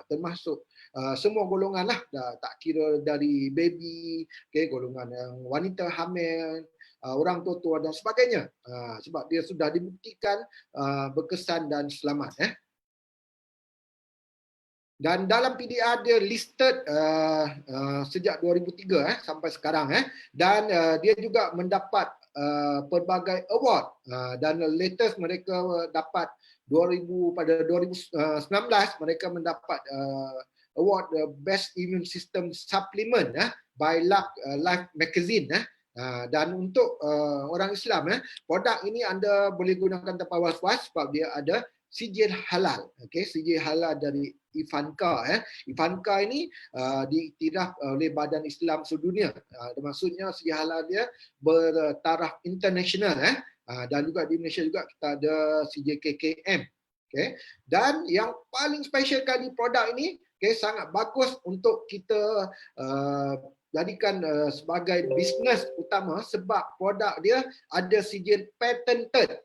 Termasuk semua golongan lah, tak kira dari baby, golongan yang wanita hamil, orang tua-tua dan sebagainya. Sebab dia sudah dibuktikan berkesan dan selamat. Dan dalam PDR dia listed sejak 2003 sampai sekarang dan dia juga mendapat pelbagai award dan latest mereka dapat pada 2019 mereka mendapat award Best Immune System Supplement by Life Magazine. Dan untuk orang Islam produk ini anda boleh gunakan tanpa was-was sebab dia ada sijil halal. Sijil halal dari IFANCA. IFANCA ini diiktiraf oleh Badan Islam Sedunia. Maksudnya sijil halal dia bertaraf international. Dan juga di Malaysia juga kita ada sijil KKM. Dan yang paling special kali produk ini sangat bagus untuk kita jadikan sebagai bisnes utama sebab produk dia ada sijil patented.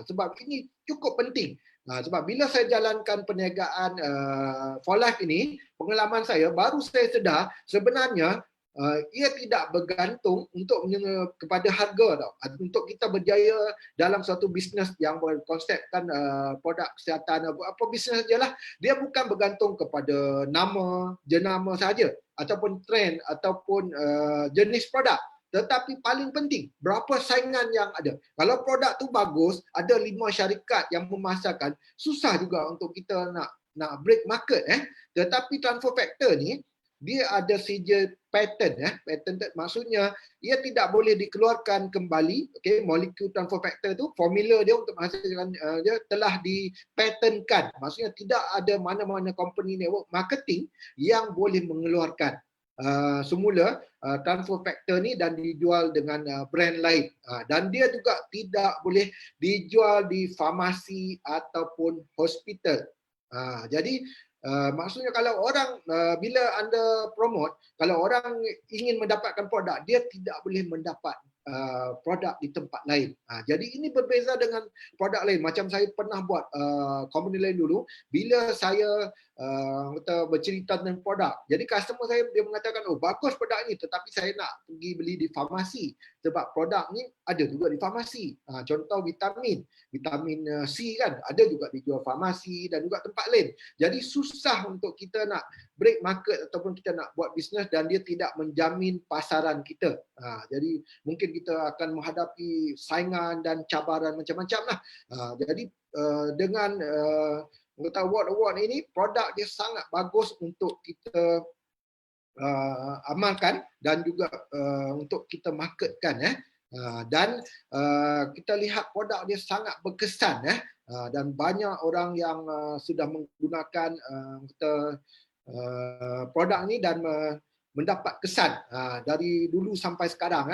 Sebab ini cukup penting. Sebab bila saya jalankan perniagaan for life ini, pengalaman saya baru saya sedar sebenarnya ia tidak bergantung kepada harga tau. Untuk kita berjaya dalam suatu bisnes yang berkonsepkan produk kesihatan apa bisnes sajalah, dia bukan bergantung kepada nama, jenama saja ataupun trend ataupun jenis produk. Tetapi paling penting, berapa saingan yang ada. Kalau produk tu bagus, ada 5 syarikat yang memasarkan, susah juga untuk kita nak break market. Tetapi transfer factor ni dia ada sijil patent patented, maksudnya ia tidak boleh dikeluarkan kembali. Okey, molekul transfer factor tu formula dia untuk menghasilkan dia telah dipatentkan. Maksudnya tidak ada mana-mana company network marketing yang boleh mengeluarkan semula transfer factor ni dan dijual dengan brand lain. Dan dia juga tidak boleh dijual di farmasi ataupun hospital. Jadi maksudnya kalau orang bila anda promote, kalau orang ingin mendapatkan produk, dia tidak boleh mendapat produk di tempat lain. Jadi ini berbeza dengan produk lain. Macam saya pernah buat company lain dulu, bila saya bercerita tentang produk, jadi customer saya dia mengatakan, oh bagus produk ni, tetapi saya nak pergi beli di farmasi sebab produk ni ada juga di farmasi. Contoh vitamin C kan, ada juga dijual farmasi dan juga tempat lain. Jadi susah untuk kita nak break market ataupun kita nak buat bisnes dan dia tidak menjamin pasaran kita. Jadi mungkin kita akan menghadapi saingan dan cabaran macam-macam lah. Jadi dengan award ini, produk dia sangat bagus untuk kita amalkan dan juga untuk kita marketkan dan kita lihat produk dia sangat berkesan dan banyak orang yang sudah menggunakan produk ni dan mendapat kesan dari dulu sampai sekarang.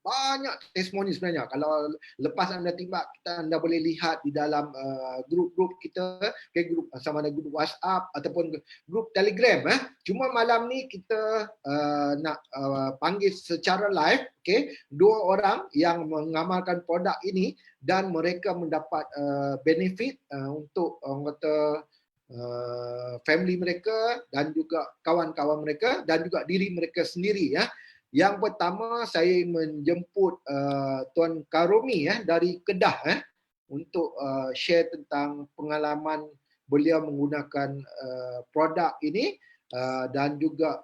Banyak testimoni sebenarnya. Kalau lepas anda timbak, anda boleh lihat di dalam grup-grup kita, grup sama ada grup WhatsApp ataupun grup Telegram. Cuma malam ni kita nak panggil secara live, dua orang yang mengamalkan produk ini dan mereka mendapat benefit untuk family mereka dan juga kawan-kawan mereka dan juga diri mereka sendiri. Yang pertama, saya menjemput Tuan Karomi dari Kedah untuk share tentang pengalaman beliau menggunakan produk ini dan juga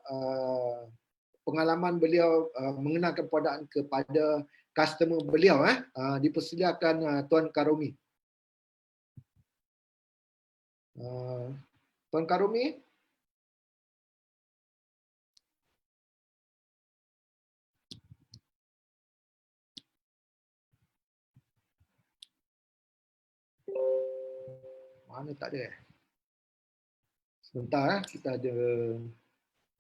pengalaman beliau mengenalkan produk kepada customer beliau. Dipersilakan Tuan Karomi. Tuan Karomi. Mana tak ada? Sebentar, kita ada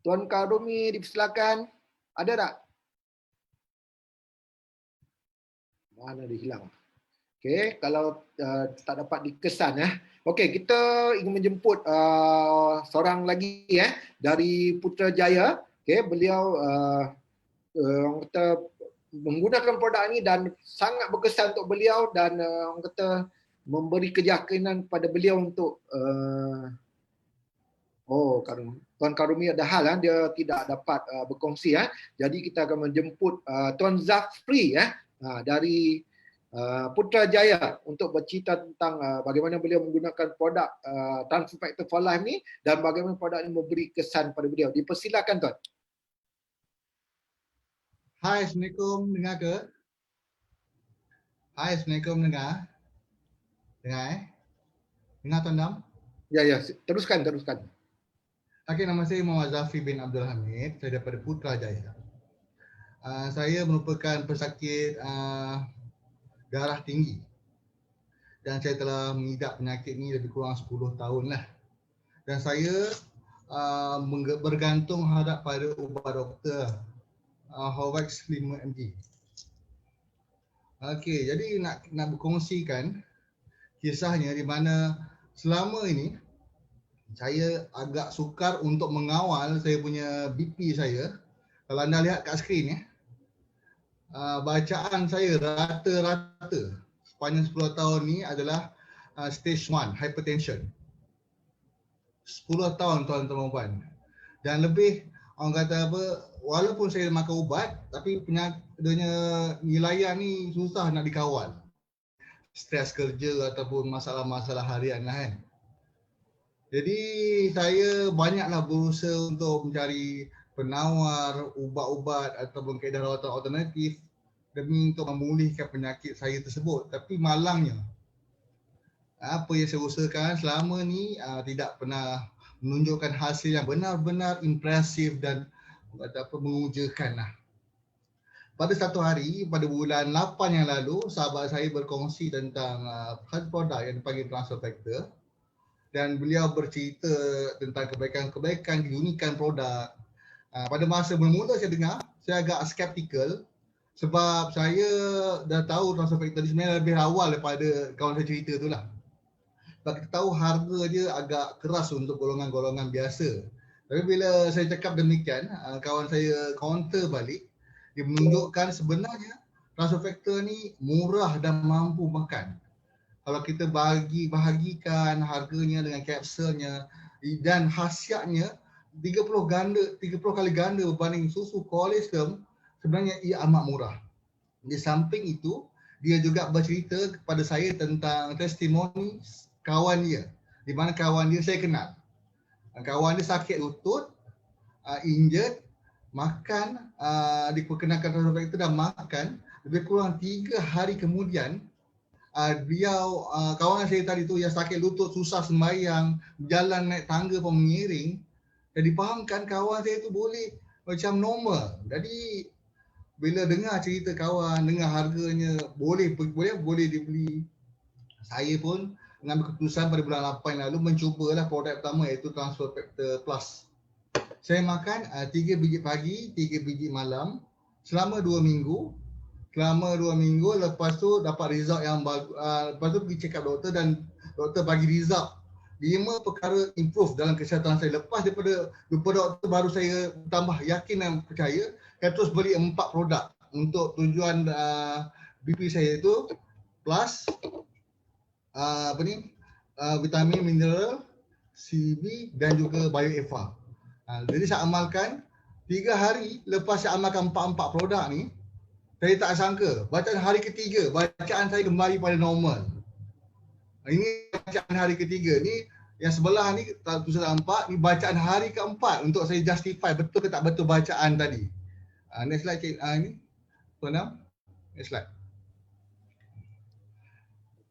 Tuan Karomi, dipersilakan. Ada tak? Mana dia hilang? Okey, kalau tak dapat dikesan Okey, kita ingin menjemput seorang lagi dari Putrajaya. Okey, beliau kita menggunakan produk ini dan sangat berkesan untuk beliau dan kita memberi keyakinan kepada beliau untuk Tuan Karumi ada hal dia tidak dapat berkongsi jadi kita akan menjemput Tuan Zafri dari Putrajaya untuk bercerita tentang bagaimana beliau menggunakan produk Transfer Factor for Life ni dan bagaimana produk ini memberi kesan pada beliau. Dipersilakan Tuan. Hai, Assalamualaikum, dengar ke? Hai, Assalamualaikum, dengar? Dengar Dengar Tuan Dam? Ya, teruskan. Okey, nama saya Muhammad Zafri bin Abdul Hamid, saya daripada Putrajaya. Saya merupakan pesakit darah tinggi dan saya telah mengidap penyakit ni lebih kurang 10 tahun lah. Dan saya bergantung hadap pada ubat doktor Hovax 5 mg. Okey, jadi nak berkongsikan kisahnya di mana selama ini saya agak sukar untuk mengawal saya punya BP saya. Kalau anda lihat kat skrin bacaan saya rata-rata sepanjang 10 tahun ni adalah stage 1 hypertension. 10 tahun tuan-tuan puan. Dan lebih orang kata apa, walaupun saya makan ubat tapi penyakitnya nilaian ni susah nak dikawal. Stres kerja ataupun masalah-masalah harian lah kan. Jadi saya banyaklah berusaha untuk mencari penawar ubat-ubat ataupun kaedah rawatan alternatif demi untuk memulihkan penyakit saya tersebut. Tapi malangnya apa yang saya usahakan selama ni tidak pernah menunjukkan hasil yang benar-benar impresif dan mengujakan lah. Pada satu hari, pada bulan 8 yang lalu, sahabat saya berkongsi tentang satu produk yang dipanggil transfer factor, dan beliau bercerita tentang kebaikan-kebaikan, keunikan produk. Pada masa bermula saya dengar, saya agak skeptikal sebab saya dah tahu transfer factor ni sebenarnya lebih awal daripada kawan saya cerita tu lah. Sebab kita tahu harga dia agak keras untuk golongan-golongan biasa. Tapi bila saya cakap demikian, kawan saya counter balik, dia menunjukkan sebenarnya transfer factor ni murah dan mampu makan. Kalau kita bahagikan harganya dengan kapsulnya dan khasiatnya 30 kali ganda berbanding susu kolostrum, sebenarnya ia amat murah. Di samping itu, dia juga bercerita kepada saya tentang testimoni kawan dia, di mana kawan dia saya kenal. Kawan dia sakit lutut, injured, makan, diperkenalkan transfer factor dan makan, lebih kurang 3 hari kemudian beliau, kawan saya tadi tu yang sakit lutut, susah sembahyang, jalan naik tangga pun mengiring, dan difahamkan kawan saya tu boleh macam normal. Jadi bila dengar cerita kawan, dengar harganya boleh dibeli, saya pun mengambil keputusan pada bulan 8 lalu mencubalah produk pertama, iaitu Transfer Factor Plus. Saya makan 3 biji pagi, 3 biji malam selama 2 minggu. Lepas tu dapat result yang bagus. Lepas tu pergi check up doktor dan doktor bagi result 5 perkara improve dalam kesihatan saya. Lepas daripada jumpa doktor, baru saya tambah yakin dan percaya. Saya terus beli 4 produk untuk tujuan BP saya itu plus vitamin, mineral, CB dan juga bioEFA. Jadi saya amalkan 3 hari lepas saya amalkan 4 produk ni, saya tak sangka bacaan hari ketiga, bacaan saya kembali pada normal. Ini bacaan hari ketiga ni, yang sebelah ni tulisan 4, ni bacaan hari keempat untuk saya justify betul ke tak betul bacaan tadi. Next slide cik. Ini Tuan Nam. Next slide.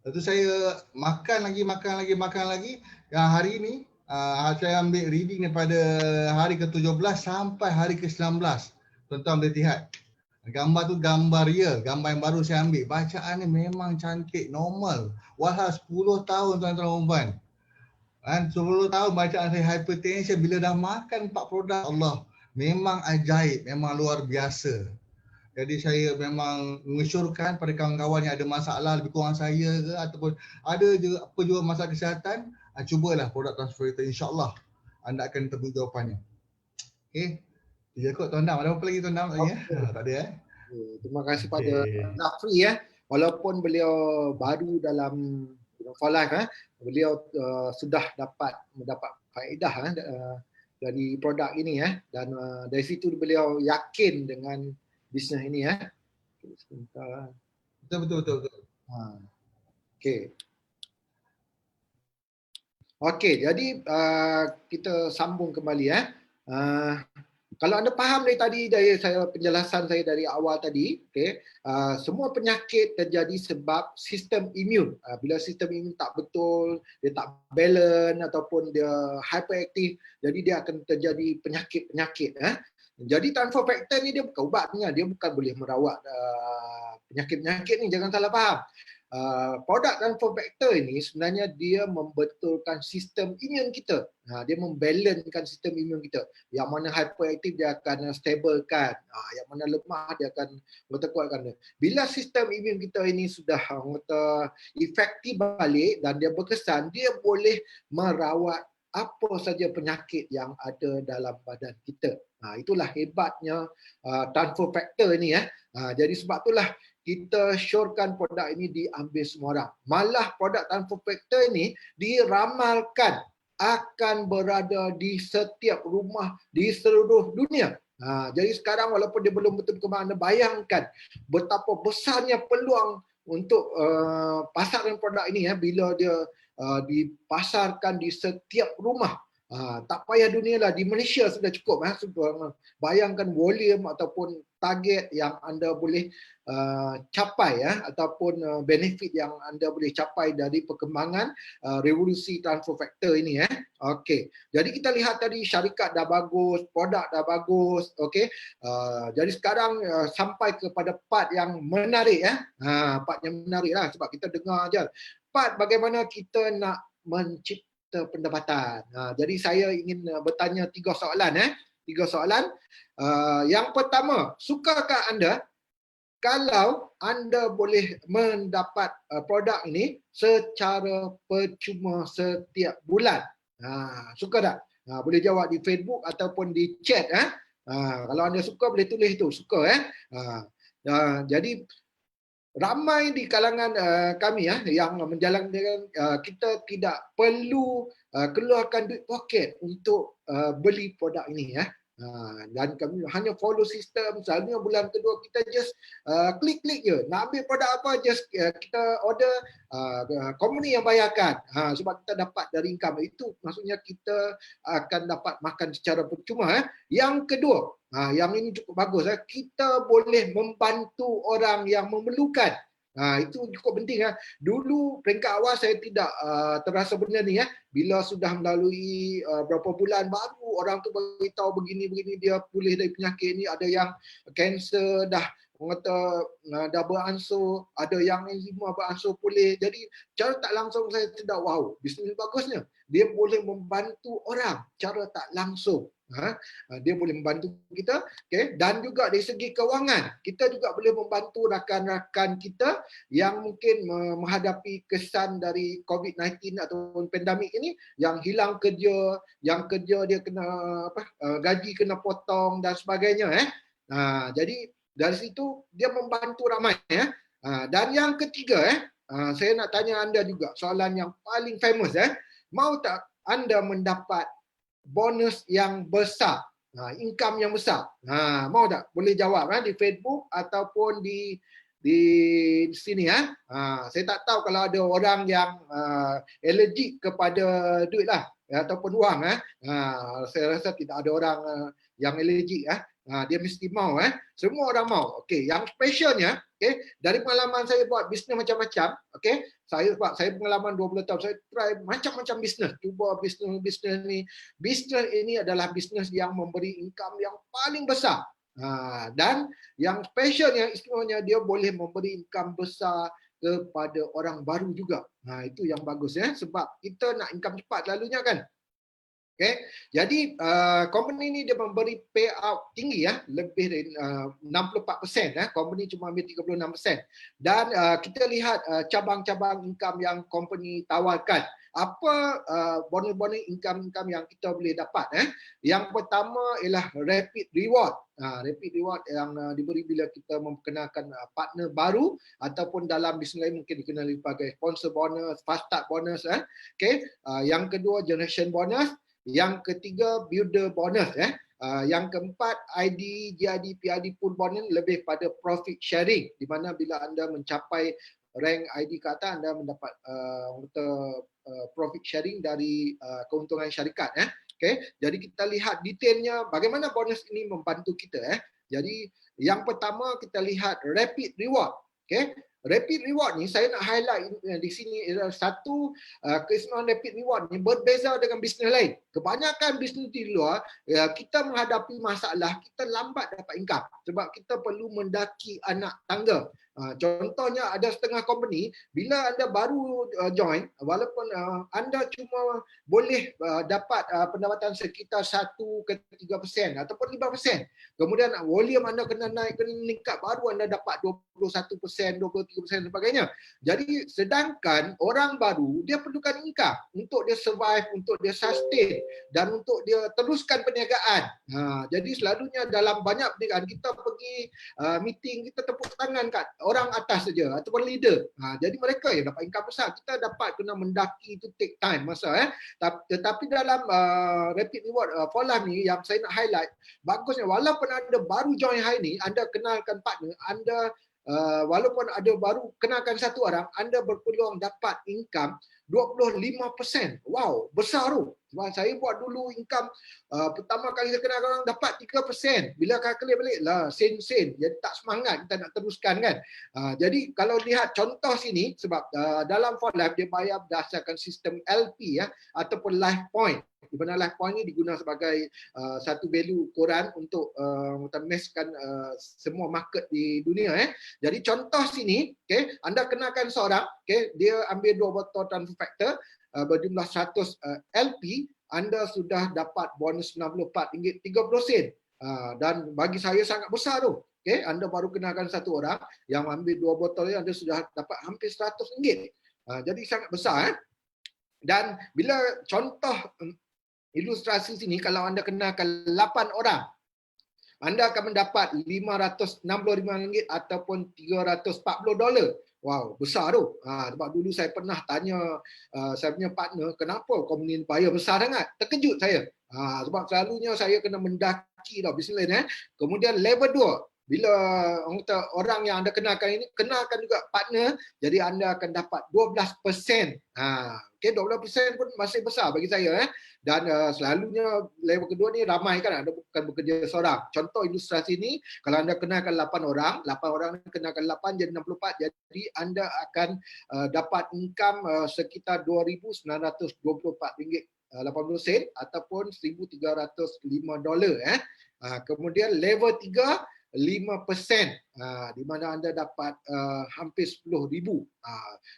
Lepas tu saya makan lagi. Yang hari ni saya ambil reading daripada hari ke-17 sampai hari ke-19. Tuan-tuan boleh lihat. Gambar tu gambar real, gambar yang baru saya ambil. Bacaan ni memang cantik, normal. Walhal 10 tahun tuan-tuan dan puan. 10 tahun bacaan saya hypertension, bila dah makan 4 produk, Allah, memang ajaib, memang luar biasa. Jadi saya memang mengesyorkan pada kawan-kawan yang ada masalah lebih kurang saya ke, ataupun ada je apa jua masalah kesihatan, cubalah produk transfer factor, insya-Allah anda akan temui jawapannya. Okey. Ya kot Tuan Dam, ada apa lagi Tuan Dam lagi? Tak ada Terima kasih pada Zafri walaupun beliau baru dalam for life beliau sudah mendapat faedah dari produk ini dan dari situ beliau yakin dengan bisnes ini sebentar. Betul. Okey. Okey, jadi kita sambung kembali kalau anda faham dari penjelasan saya dari awal tadi, semua penyakit terjadi sebab sistem imun. Bila sistem imun tak betul, dia tak balance ataupun dia hyperaktif, jadi dia akan terjadi penyakit-penyakit. Jadi transfer factor ni dia bukan ubatnya, dia bukan boleh merawat penyakit-penyakit ni, jangan salah faham. Produk transfer factor ini sebenarnya dia membetulkan sistem imun kita. Dia membalancekan sistem imun kita. Yang mana hyperaktif dia akan stablekan, yang mana lemah dia akan memperkuatkan dia. Bila sistem imun kita ini sudah efektif balik dan dia berkesan, dia boleh merawat apa saja penyakit yang ada dalam badan kita. Itulah hebatnya transfer factor ini. Jadi sebab itulah kita syorkan produk ini diambil semua orang. Malah produk transfer factor ini diramalkan akan berada di setiap rumah di seluruh dunia. Jadi sekarang walaupun dia belum betul-betul anda bayangkan betapa besarnya peluang untuk pasaran produk ini bila dia dipasarkan di setiap rumah. Tak payah dunia lah, di Malaysia sudah cukup. Bayangkan volume ataupun target yang anda boleh capai ya, ataupun benefit yang anda boleh capai dari perkembangan revolusi transfer factor ini ya. Okey. Jadi kita lihat tadi syarikat dah bagus, produk dah bagus, okey. Jadi sekarang sampai kepada part yang menarik ya. Part yang menarik lah sebab kita dengar aja. Part bagaimana kita nak mencipta pendapatan. Jadi saya ingin bertanya 3 soalan 3 soalan. Yang pertama, sukakah anda kalau anda boleh mendapat produk ini secara percuma setiap bulan? Suka tak? Boleh jawab di Facebook ataupun di chat. Kalau anda suka boleh tulis tu, suka jadi ramai di kalangan kami yang menjalankan, kita tidak perlu keluarkan duit poket untuk beli produk ini dan kami hanya follow sistem. Selalunya bulan kedua kita just klik-klik je, nak ambil produk apa just kita order, company yang bayarkan sebab kita dapat dari income itu, maksudnya kita akan dapat makan secara percuma. Yang kedua, yang ini cukup bagus, kita boleh membantu orang yang memerlukan. Itu cukup penting. Dulu peringkat awal saya tidak terasa benda ni bila sudah melalui berapa bulan baru orang tu beritahu begini-begini dia pulih dari penyakit ni, ada yang kanser dah kata dah beransur, ada yang eczema beransur pulih. Jadi cara tak langsung saya tidak, wow, bisnes bagusnya. Dia boleh membantu orang cara tak langsung. Dia boleh membantu kita, okay? Dan juga dari segi kewangan, kita juga boleh membantu rakan-rakan kita yang mungkin menghadapi kesan dari COVID-19 atau pandemik ini, yang hilang kerja, yang kerja dia kena gaji kena potong dan sebagainya. Jadi dari situ dia membantu ramai. Dan yang ketiga, saya nak tanya anda juga soalan yang paling famous. Mau tak anda mendapat bonus yang besar, income yang besar? Mau tak? Boleh jawab di Facebook ataupun di sini. Saya tak tahu kalau ada orang yang allergic kepada duit lah ataupun wang. Saya rasa tidak ada orang yang allergic. Dia mesti mau. Semua orang mau. Okey, yang specialnya, dari pengalaman saya buat bisnes macam-macam, saya pengalaman 20 tahun, saya try macam-macam bisnes, cuba bisnes ni. Bisnes ini adalah bisnes yang memberi income yang paling besar. Dan yang special, yang istimewanya, dia boleh memberi income besar kepada orang baru juga. Itu yang bagus sebab kita nak income cepat lalunya kan. Jadi company ni dia memberi payout tinggi lebih dari 64%. Company cuma ambil 36%. Dan kita lihat cabang-cabang income yang company tawarkan. Apa bonus-bonus income yang kita boleh dapat? Yang pertama ialah rapid reward. Rapid reward yang diberi bila kita memperkenalkan partner baru ataupun dalam bisnes lain mungkin dikenali sebagai sponsor bonus, fast start bonus. Yang kedua generation bonus. Yang ketiga builder bonus. Yang keempat ID, GID, PID pool bonus lebih pada profit sharing, di mana bila anda mencapai rank ID ke atas anda mendapat profit sharing dari keuntungan syarikat. Jadi kita lihat detailnya bagaimana bonus ini membantu kita. Jadi yang pertama kita lihat rapid reward. Rapid reward ni saya nak highlight di sini adalah satu keistimewaan rapid reward ni berbeza dengan bisnes lain. Kebanyakan bisnes di luar kita menghadapi masalah, kita lambat dapat income sebab kita perlu mendaki anak tangga. Contohnya ada setengah company bila anda baru join, walaupun anda cuma boleh dapat pendapatan sekitar 1 ke 3% ataupun 5%. Kemudian volume anda kena naik, kena meningkat, baru anda dapat 21%, 23% dan sebagainya. Jadi sedangkan orang baru dia perlukan income untuk dia survive, untuk dia sustain dan untuk dia teruskan perniagaan. Jadi selalunya dalam banyak perniagaan kita pergi meeting, kita tepuk tangan kat orang atas saja ataupun leader. Jadi mereka yang dapat income besar. Kita dapat kena mendaki, itu take time masa. Tetapi dalam rapid reward for life ni yang saya nak highlight, bagusnya walaupun anda baru join hari ni, anda kenalkan partner, anda walaupun ada baru kenalkan satu orang, anda berpeluang dapat income 25%. Wow, besar tu. Sebab saya buat dulu income pertama kali saya kenal orang dapat 3%. Bila kalkulate balik lah sen-sen. Jadi tak semangat kita nak teruskan kan. Jadi kalau lihat contoh sini sebab dalam For Life dia bayar berdasarkan sistem LP ya ataupun life point. Di mana life point ni digunakan sebagai satu value ukuran untuk meskan semua market di dunia. Jadi contoh sini, okay, anda kenakan seorang, okay, dia ambil 2 botol transfer factor berjumlah 100 LP, anda sudah dapat bonus RM94.30. Dan bagi saya sangat besar tu. Okay, anda baru kenalkan satu orang yang ambil 2 botol ni, anda sudah dapat hampir RM100. Jadi sangat besar. Dan bila contoh ilustrasi sini, kalau anda kenalkan 8 orang, anda akan mendapat RM565 ataupun $340. Wow, besar tu. Sebab dulu saya pernah tanya saya punya partner, kenapa company bayar besar sangat? Terkejut saya. Sebab selalunya saya kena mendaki tau bisnes lain. Kemudian level 2, bila orang yang anda kenalkan ini, kenalkan juga partner, jadi anda akan dapat 12%. Okay, 12% pun masih besar bagi saya. Dan selalunya level kedua ni ramai kan, anda bukan bekerja seorang. Contoh ilustrasi ni, kalau anda kenalkan 8 orang kenalkan 8 jadi 64, jadi anda akan dapat income sekitar RM2,924.80 ataupun $1,305. Kemudian level 3 5%, di mana anda dapat hampir 10,000,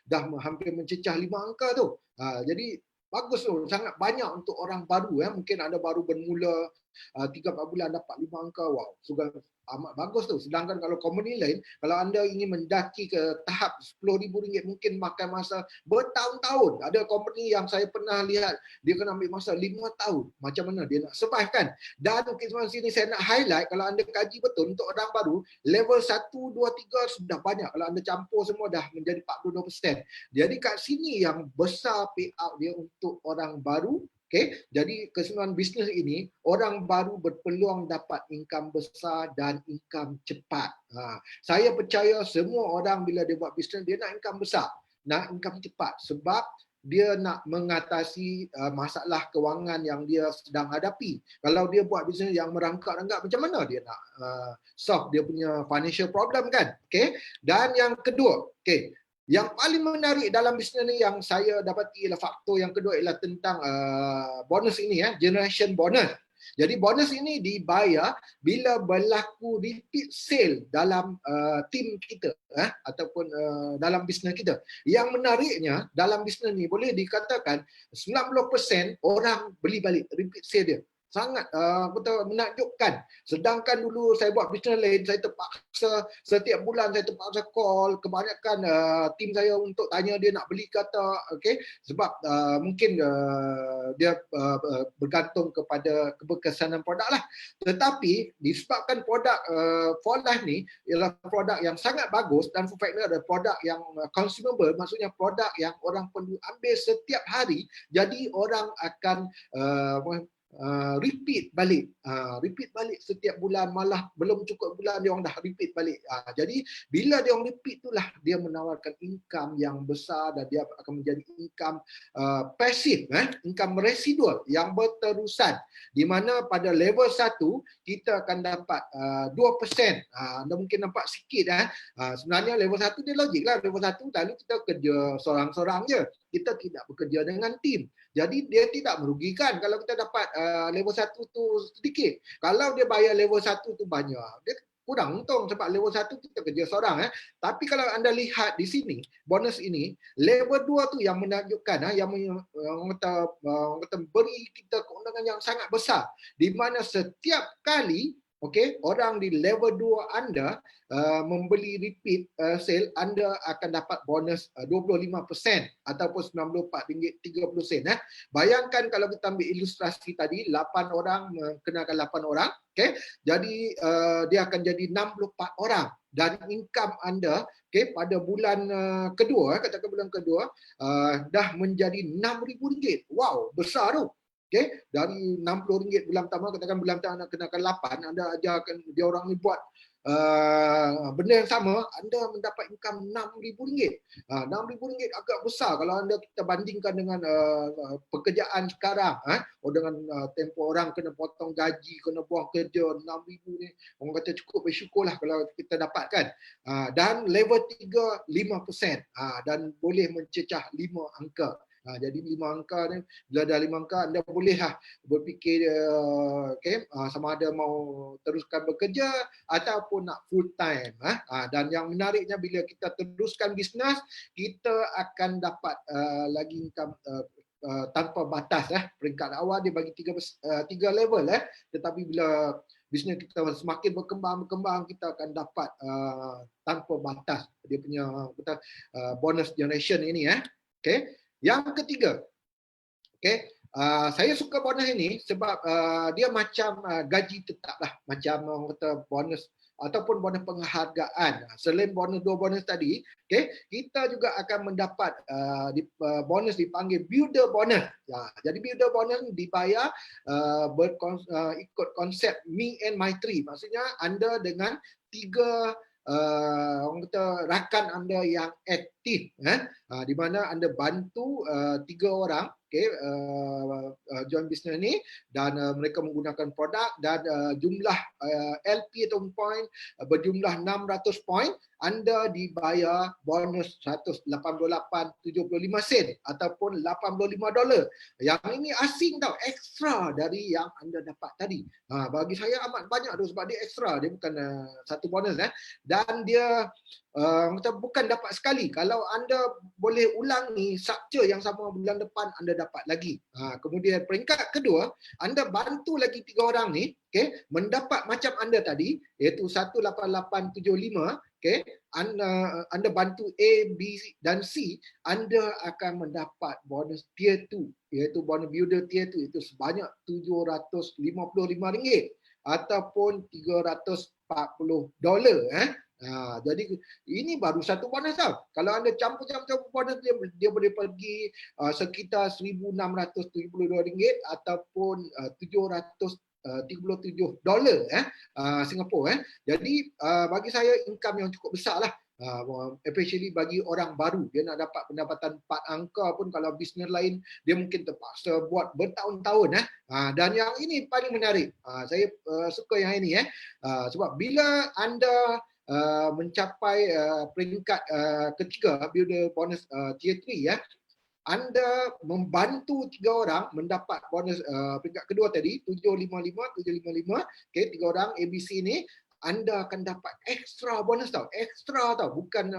dah hampir mencecah 5 angka tu. Jadi bagus tu, sangat banyak untuk orang baru. Mungkin anda baru bermula 3-4 bulan dapat 5 angka, wow, sudah amat bagus tu. Sedangkan kalau company lain, kalau anda ingin mendaki ke tahap RM10,000 mungkin makan masa bertahun-tahun. Ada company yang saya pernah lihat, dia kena ambil masa 5 tahun. Macam mana dia nak survive kan? Dan kisah sini saya nak highlight, kalau anda kaji betul untuk orang baru, level 1, 2, 3 sudah banyak. Kalau anda campur semua dah menjadi 42%. Jadi kat sini yang besar payout dia untuk orang baru. Okay, jadi keseluruhan bisnes ini, orang baru berpeluang dapat income besar dan income cepat. Saya percaya semua orang bila dia buat bisnes, dia nak income besar, nak income cepat sebab dia nak mengatasi masalah kewangan yang dia sedang hadapi. Kalau dia buat bisnes yang merangkak-rangkak, macam mana dia nak solve dia punya financial problem kan? Okay, dan yang kedua, okay, yang paling menarik dalam bisnes ni yang saya dapati ialah faktor yang kedua ialah tentang bonus ini, generation bonus. Jadi bonus ini dibayar bila berlaku repeat sale dalam tim kita ataupun dalam bisnes kita. Yang menariknya dalam bisnes ni boleh dikatakan 90% orang beli balik repeat sale dia. Sangat betul menakjubkan. Sedangkan dulu saya buat bisnes lain, saya terpaksa setiap bulan saya terpaksa call kebanyakan tim saya untuk tanya dia nak beli kata, okay? Sebab mungkin dia bergantung kepada keberkesanan produk lah. Tetapi disebabkan produk For Life ni ialah produk yang sangat bagus dan for fact adalah produk yang consumable, maksudnya produk yang orang perlu ambil setiap hari, jadi orang akan repeat balik setiap bulan, malah belum cukup bulan dia orang dah repeat balik. Jadi bila dia orang repeat itulah dia menawarkan income yang besar dan dia akan menjadi income pasif, income residual yang berterusan, di mana pada level 1 kita akan dapat 2%. Anda mungkin nampak sikit sebenarnya level 1 dia logik lah. Level 1 lalu kita kerja seorang-seorang je, kita tidak bekerja dengan tim. Jadi dia tidak merugikan kalau kita dapat level 1 tu sedikit. Kalau dia bayar level 1 tu banyak, dia kurang untung sebab level 1 kita kerja seorang. Tapi kalau anda lihat di sini, bonus ini, level 2 tu yang menakjubkan, yang kata beri kita keuntungan yang sangat besar. Di mana setiap kali orang di level 2 anda membeli repeat sale, anda akan dapat bonus 25% ataupun RM94.30. Bayangkan kalau kita ambil ilustrasi tadi, 8 orang mengenalkan 8 orang, jadi dia akan jadi 64 orang dan income anda pada bulan kedua, katakan bulan kedua dah menjadi RM6,000. Wow, besar tu. Dari RM60 bulan pertama, katakan bulan pertama nak kenakan 8, anda ajarkan dia orang ni buat benda yang sama, anda mendapat income RM6,000. RM6,000 agak besar kalau anda kita bandingkan dengan pekerjaan sekarang. Dengan tempoh orang kena potong gaji, kena buang kerja, RM6,000 ni orang kata cukup bersyukurlah kalau kita dapatkan. Dan level 3 5%, dan boleh mencecah 5 angka. Jadi 5 angka ni, bila dah 5 angka anda bolehlah berfikir sama ada mau teruskan bekerja ataupun nak full time. Dan yang menariknya bila kita teruskan bisnes, kita akan dapat lagi income tanpa batas. Peringkat awal dia bagi 3 level, tetapi bila bisnes kita semakin berkembang, kita akan dapat tanpa batas dia punya bonus generation ini. Okay. Yang ketiga, saya suka bonus ini sebab dia macam gaji tetap lah, macam orang kata bonus ataupun bonus penghargaan. Selain bonus 2 bonus tadi, kita juga akan mendapat bonus dipanggil builder bonus. Jadi builder bonus dibayar ikut konsep me and my tree. Maksudnya anda dengan 3 orang kata rakan anda yang aktif, di mana anda bantu 3 orang join business ni, dan mereka menggunakan produk, dan jumlah LP atau point berjumlah 600 point, anda dibayar bonus 188.75 sen ataupun $85. Yang ini asing tau, ekstra dari yang anda dapat tadi. Bagi saya amat banyak tu sebab dia ekstra, dia bukan satu bonus. Dan dia bukan dapat sekali. Kalau anda boleh ulang ni structure yang sama bulan depan, anda dapat lagi. Kemudian peringkat kedua, anda bantu lagi 3 orang ni, mendapat macam anda tadi, iaitu 18875. Anda bantu A, B dan C, anda akan mendapat bonus tier 2, iaitu bonus builder tier 2, itu sebanyak RM755 ataupun $340. Jadi ini baru satu bonus tau. Kalau anda campur bonus, dia boleh pergi sekitar RM1,672 ataupun $737 Singapura. Jadi bagi saya income yang cukup besar lah. Especially bagi orang baru, dia nak dapat pendapatan 4 angka pun kalau bisnes lain dia mungkin terpaksa buat bertahun-tahun. Dan yang ini paling menarik, saya suka yang ini, sebab bila anda mencapai peringkat ketiga builder bonus tier 3, anda membantu 3 orang mendapat bonus peringkat kedua tadi 755, 3 orang ABC ni, anda akan dapat ekstra bonus tau, bukan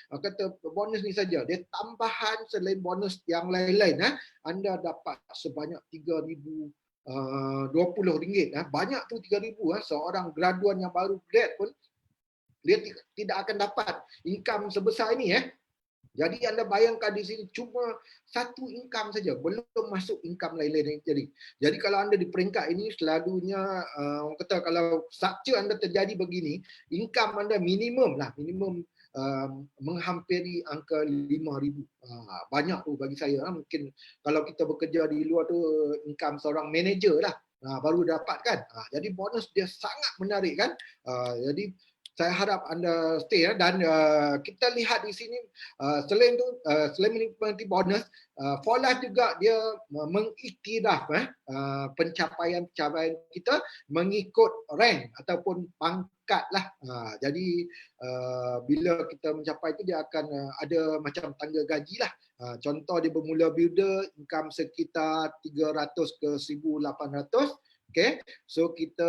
kata bonus ni saja, dia tambahan selain bonus yang lain-lain. Anda dapat sebanyak RM3,020. Banyak tu 3,000. Seorang graduan yang baru grad pun dia tidak akan dapat income sebesar ini. Jadi anda bayangkan di sini cuma satu income saja, belum masuk income lain-lain yang jadi kalau anda di peringkat ini, selalunya orang kata kalau structure anda terjadi begini, income anda minimum menghampiri angka 5,000. Banyak tu bagi saya. Mungkin kalau kita bekerja di luar tu income seorang manager lah baru dapat kan. Jadi bonus dia sangat menarik kan. Jadi saya harap anda stay dan kita lihat di sini selain menikmati bonus, For Life juga dia mengiktiraf pencapaian kita mengikut rank ataupun pangkat lah. Jadi bila kita mencapai itu, dia akan ada macam tangga gaji lah. Contoh dia bermula builder, income sekitar 300 ke 1,800. So kita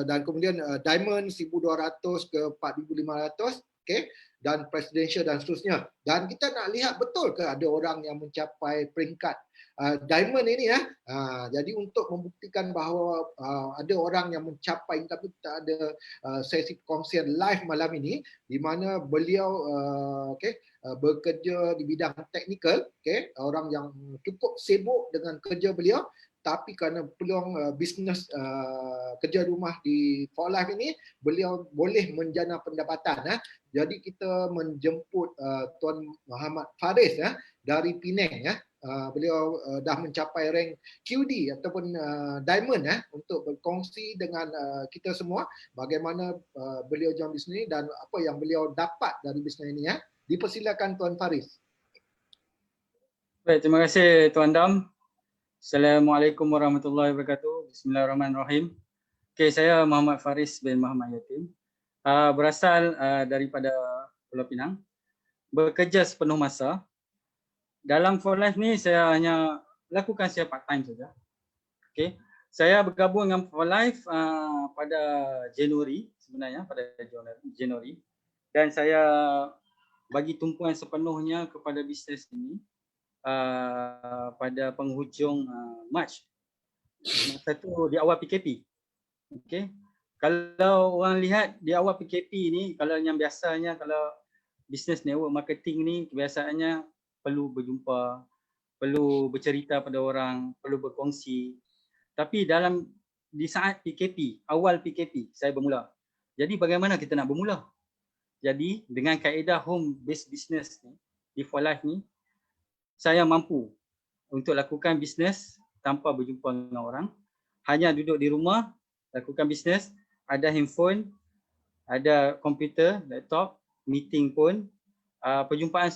dan kemudian diamond 1,200 ke 4,500, dan presidential dan seterusnya. Dan kita nak lihat betul ke ada orang yang mencapai peringkat diamond ini jadi untuk membuktikan bahawa ada orang yang mencapai, tapi kita ada sesi kongsian live malam ini di mana beliau bekerja di bidang teknikal, orang yang cukup sibuk dengan kerja beliau, tapi kerana peluang bisnes kerja rumah di For Life ini, beliau boleh menjana pendapatan. Jadi kita menjemput Tuan Muhammad Faris dari Penang. beliau dah mencapai rank QD ataupun Diamond untuk berkongsi dengan kita semua bagaimana beliau join bisnes ini dan apa yang beliau dapat dari bisnes ini. Dipersilakan Tuan Faris. Baik, terima kasih Tuan Dam. Assalamualaikum warahmatullahi wabarakatuh. Bismillahirrahmanirrahim. Okay, saya Muhammad Faris bin Muhammad Yatim. Berasal daripada Pulau Pinang. Bekerja sepenuh masa. Dalam For Life ni saya hanya lakukan saya part time saja. Okay. Saya bergabung dengan For Life pada Januari sebenarnya, pada Januari. Dan saya bagi tumpuan sepenuhnya kepada bisnes ini pada penghujung Mac. Masa tu di awal PKP. Okay. Kalau orang lihat di awal PKP ni, kalau yang biasanya kalau business network marketing ni kebiasaannya perlu berjumpa, perlu bercerita pada orang, perlu berkongsi. Tapi di saat PKP, awal PKP saya bermula. Jadi bagaimana kita nak bermula? Jadi dengan kaedah home based business ni, di For Life ni, saya mampu untuk lakukan bisnes tanpa berjumpa dengan orang. Hanya duduk di rumah, lakukan bisnes, ada handphone, ada komputer, laptop, meeting pun, perjumpaan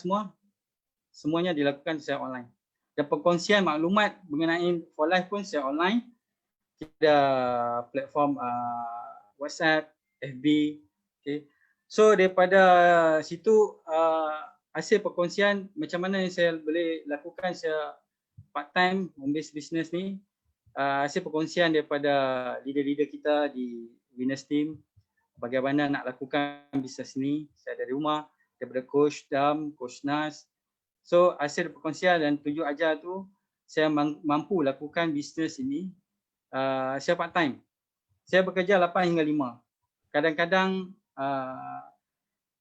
semuanya dilakukan secara online. Dan perkongsian maklumat mengenai For Life pun secara online. Ada platform WhatsApp, FB. Okay. So daripada situ hasil perkongsian macam mana yang saya boleh lakukan secara part time home based business ni, hasil perkongsian daripada leader-leader kita di Winners Team, bagaimana nak lakukan bisnes ni saya dari rumah, daripada Coach Dam, Coach Nas. So hasil perkongsian dan tunjuk ajar tu, saya mampu lakukan bisnes ini saya part time. Saya bekerja 8 hingga 5. Kadang-kadang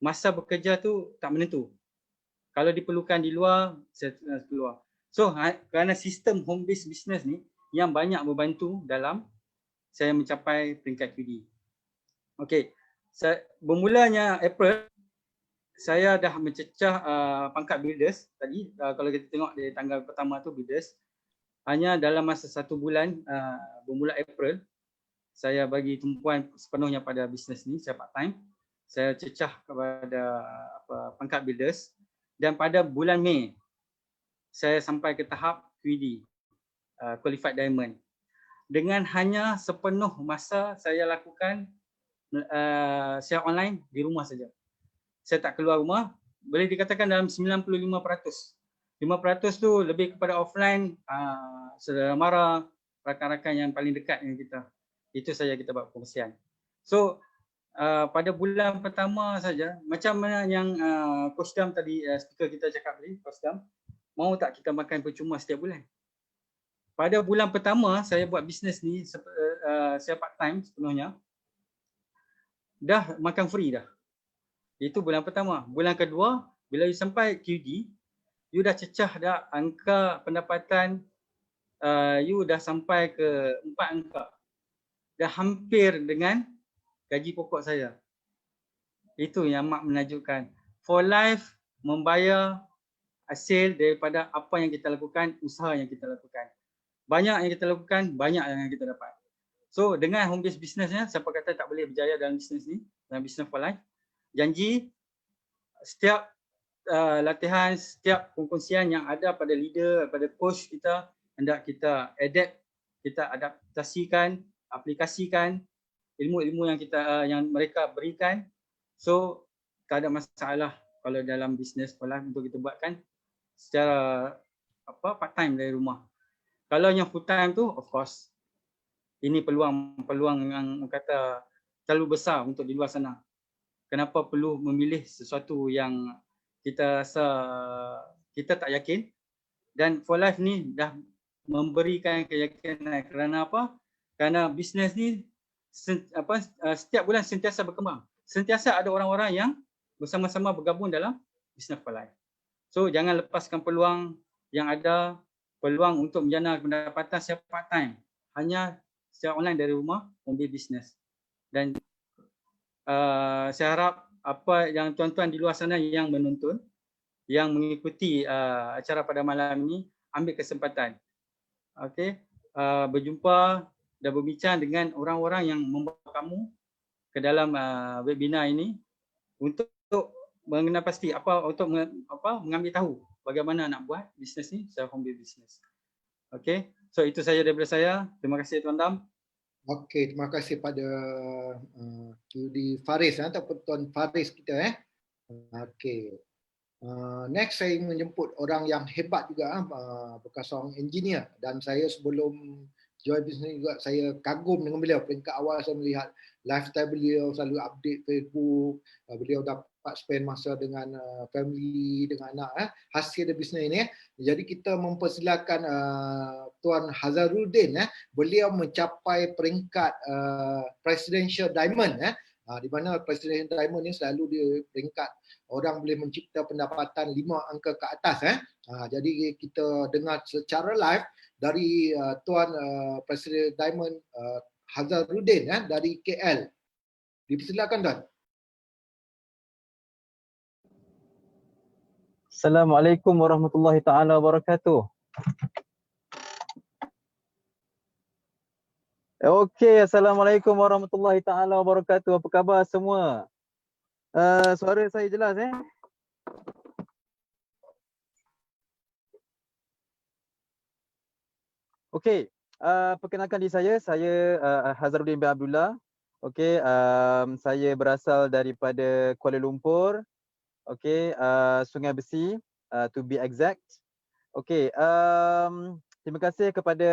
masa bekerja tu tak menentu. Kalau diperlukan di luar, saya keluar. So kerana sistem home based business ni yang banyak membantu dalam saya mencapai peringkat QD. Okey, bermulanya April, saya dah mencecah pangkat builders tadi. Kalau kita tengok di tanggal pertama tu builders, hanya dalam masa 1 bulan bermula April, saya bagi tumpuan sepenuhnya pada bisnes ni, saya part time. Saya cecah kepada pangkat builders dan pada bulan Mei saya sampai ke tahap QD, Qualified Diamond. Dengan hanya sepenuh masa saya lakukan secara online di rumah saja. Saya tak keluar rumah, boleh dikatakan dalam 95%. 5% tu lebih kepada offline, saudara mara, rakan-rakan yang paling dekat dengan kita. Itu saja kita buat perkongsian. So pada bulan pertama saja, macam mana yang Coach Dam tadi, speaker kita cakap tadi, Coach Dam, mau tak kita makan percuma setiap bulan? Pada bulan pertama saya buat bisnes ni, saya part time sepenuhnya, dah makan free dah. Itu bulan pertama. Bulan kedua, bila you sampai QD, you dah cecah dah angka pendapatan, you dah sampai ke 4 angka. Dah hampir dengan gaji pokok saya. Itu yang amat menakjubkan. For Life membayar hasil daripada apa yang kita lakukan, usaha yang kita lakukan. Banyak yang kita lakukan, banyak yang kita dapat. So dengan home based businessnya, siapa kata tak boleh berjaya dalam bisnes ni, dalam bisnes For Life. Janji setiap latihan, setiap perkongsian yang ada pada leader, pada coach kita, hendak kita adapt, kita adaptasikan, aplikasikan ilmu-ilmu yang mereka berikan. So tak ada masalah kalau dalam bisnes For Life untuk kita buatkan secara part time dari rumah. Kalau yang full time tu, of course, ini peluang yang kata terlalu besar untuk di luar sana. Kenapa perlu memilih sesuatu yang kita rasa kita tak yakin? Dan For Life ni dah memberikan keyakinan. Kerana apa? Kerana bisnes ni setiap bulan sentiasa berkembang. Sentiasa ada orang-orang yang bersama-sama bergabung dalam bisnes For Life. So jangan lepaskan peluang yang ada, peluang untuk menjana pendapatan secara part time. Hanya secara online dari rumah, home based business. Dan saya harap apa yang tuan-tuan di luar sana yang menonton, yang mengikuti acara pada malam ini, ambil kesempatan. Okey, berjumpa dan berbincang dengan orang-orang yang membawa kamu ke dalam webinar ini untuk mengenal pasti mengambil tahu bagaimana nak buat bisnes ni secara home based business. Okey, so itu saja daripada saya. Terima kasih Tuan Dam. Okey, terima kasih pada Tuan Faris ataupun Tuan Faris kita. Okey. Next saya menjemput orang yang hebat juga, bekas seorang engineer, dan saya sebelum join bisnes juga saya kagum dengan beliau. Peringkat awal saya melihat lifestyle beliau, selalu update Facebook, beliau dapat spend masa dengan family, dengan anak, hasil dari bisnes ini. Jadi kita mempersilakan Tuan Hazaruddin, beliau mencapai peringkat Presidential Diamond, di mana Presidential Diamond ni selalu dia peringkat orang boleh mencipta pendapatan 5 angka ke atas. Jadi kita dengar secara live dari Tuan President Diamond Hazaruddin dari KL. Dipersilakan Tuan. Assalamualaikum warahmatullahi taala wabarakatuh. Okey, assalamualaikum warahmatullahi taala wabarakatuh. Apa khabar semua? Suara saya jelas Okey, perkenalkan diri saya Hazaruddin bin Abdullah. Okey, saya berasal daripada Kuala Lumpur. Okey, Sungai Besi, to be exact. Okey, terima kasih kepada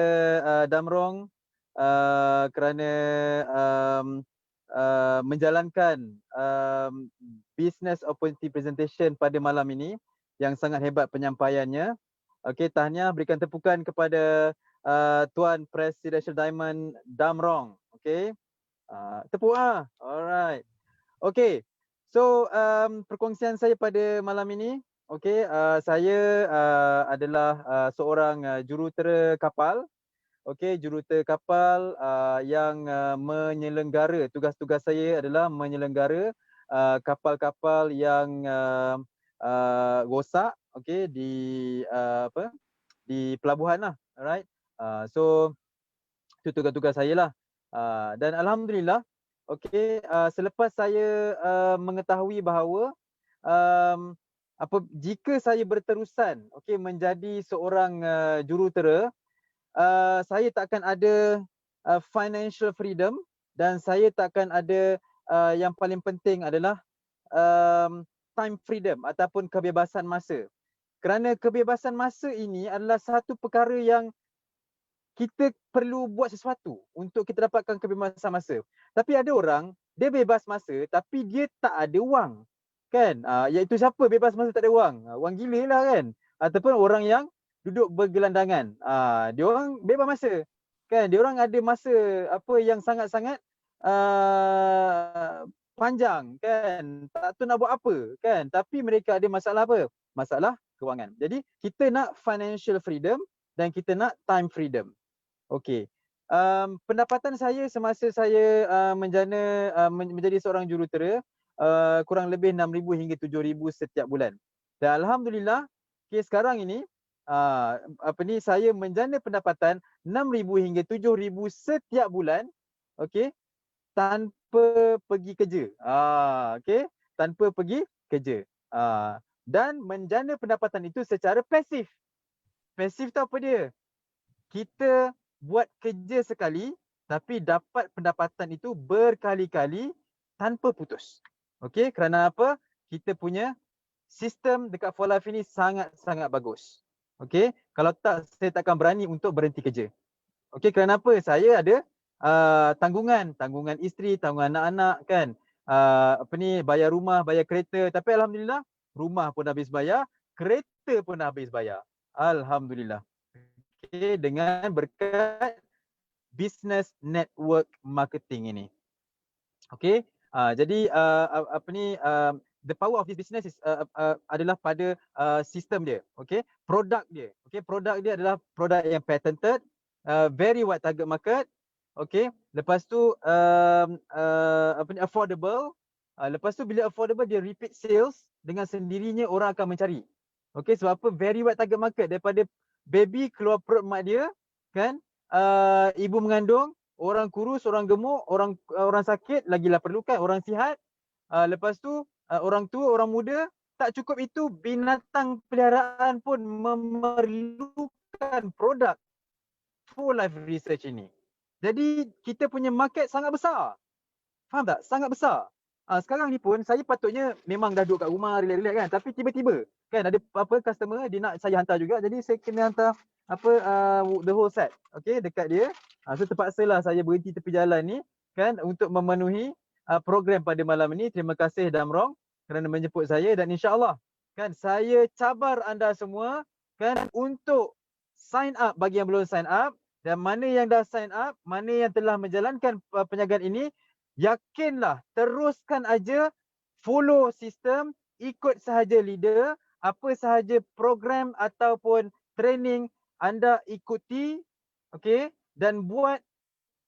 Damrong kerana menjalankan business opportunity presentation pada malam ini yang sangat hebat penyampaiannya. Okey, tahniah, berikan tepukan kepada Tuan Presidential Diamond Damrong. Okey, tepuk alright. Okey, so perkongsian saya pada malam ini, okey, saya adalah seorang jurutera kapal. Okey, jurutera kapal yang menyelenggara, tugas-tugas saya adalah menyelenggara kapal-kapal yang rosak, okey, di pelabuhan lah, alright. So itu tugas-tugas saya lah. Dan alhamdulillah, okey, selepas saya mengetahui bahawa jika saya berterusan okey menjadi seorang jurutera, saya takkan ada financial freedom, dan saya takkan ada yang paling penting adalah time freedom ataupun kebebasan masa. Kerana kebebasan masa ini adalah satu perkara yang kita perlu buat sesuatu untuk kita dapatkan kebebasan masa. Tapi ada orang, dia bebas masa tapi dia tak ada wang. Kan? Iaitu siapa bebas masa tak ada wang? Wang gila lah kan? Ataupun orang yang duduk bergelandangan. Dia orang bebas masa. Kan? Dia orang ada masa yang sangat-sangat panjang kan. Tak tahu nak buat apa kan. Tapi mereka ada masalah apa? Masalah kewangan. Jadi kita nak financial freedom dan kita nak time freedom. Okey. Pendapatan saya semasa saya menjadi seorang jurutera kurang lebih 6,000 hingga 7,000 setiap bulan. Dan alhamdulillah, okay, sekarang ini saya menjana pendapatan 6,000 hingga 7,000 setiap bulan, okey, tanpa pergi kerja. Okey, tanpa pergi kerja. Dan menjana pendapatan itu secara pasif. Pasif tu apa dia? Kita buat kerja sekali tapi dapat pendapatan itu berkali-kali tanpa putus. Okey, kerana apa? Kita punya sistem dekat For Life ini sangat-sangat bagus. Okey, kalau tak saya takkan berani untuk berhenti kerja. Okey, kerana apa? Saya ada tanggungan isteri, tanggungan anak-anak kan. Bayar rumah, bayar kereta, tapi alhamdulillah rumah pun habis bayar, kereta pun habis bayar. Alhamdulillah. Okay, dengan berkat business network marketing ini. Okay, jadi the power of this business is adalah pada sistem dia. Okay, produk dia. Okay, produk dia adalah produk yang patented, very wide target market. Okay, lepas tu affordable. Lepas tu bila affordable, dia repeat sales, dengan sendirinya orang akan mencari. Okay, sebab apa? Very wide target market, daripada baby keluar perut mak dia kan, ibu mengandung, orang kurus, orang gemuk, orang sakit lagilah perlukan, orang sihat, lepas tu orang tua, orang muda, tak cukup itu binatang peliharaan pun memerlukan produk full life research ini. Jadi kita punya market sangat besar. Faham tak? Sangat besar. Sekarang ni pun saya patutnya memang dah duduk kat rumah relax-relax kan, tapi tiba-tiba kan ada apa customer dia nak saya hantar juga, jadi saya kena hantar apa the whole set, okey, dekat dia. So terpaksalah saya berhenti tepi jalan ni kan untuk memenuhi program pada malam ini. Terima kasih Damrong kerana menjemput saya, dan insya-Allah kan saya cabar anda semua kan untuk sign up bagi yang belum sign up, dan mana yang dah sign up, mana yang telah menjalankan perniagaan ini, yakinlah, teruskan aja follow sistem, ikut sahaja leader, apa sahaja program ataupun training anda ikuti, okey, dan buat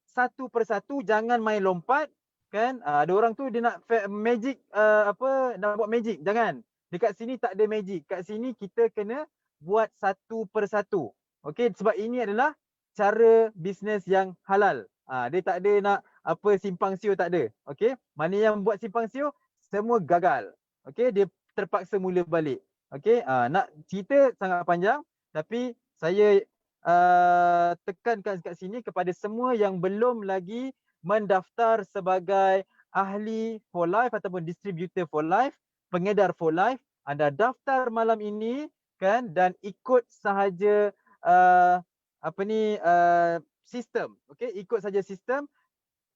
satu persatu, jangan main lompat kan. Ada orang tu dia nak magic, nak buat magic, jangan. Dekat sini tak ada magic, kat sini kita kena buat satu persatu. Okey, sebab ini adalah cara bisnes yang halal. Dia tak ada nak apa simpang siur, tak ada. Okey, mana yang buat simpang siur semua gagal. Okey, dia terpaksa mula balik. Okey, nak cerita sangat panjang, tapi saya tekankan kat sini kepada semua yang belum lagi mendaftar sebagai ahli for life ataupun distributor for life, pengedar for life, anda daftar malam ini kan, dan ikut sahaja sistem. Okey, ikut saja sistem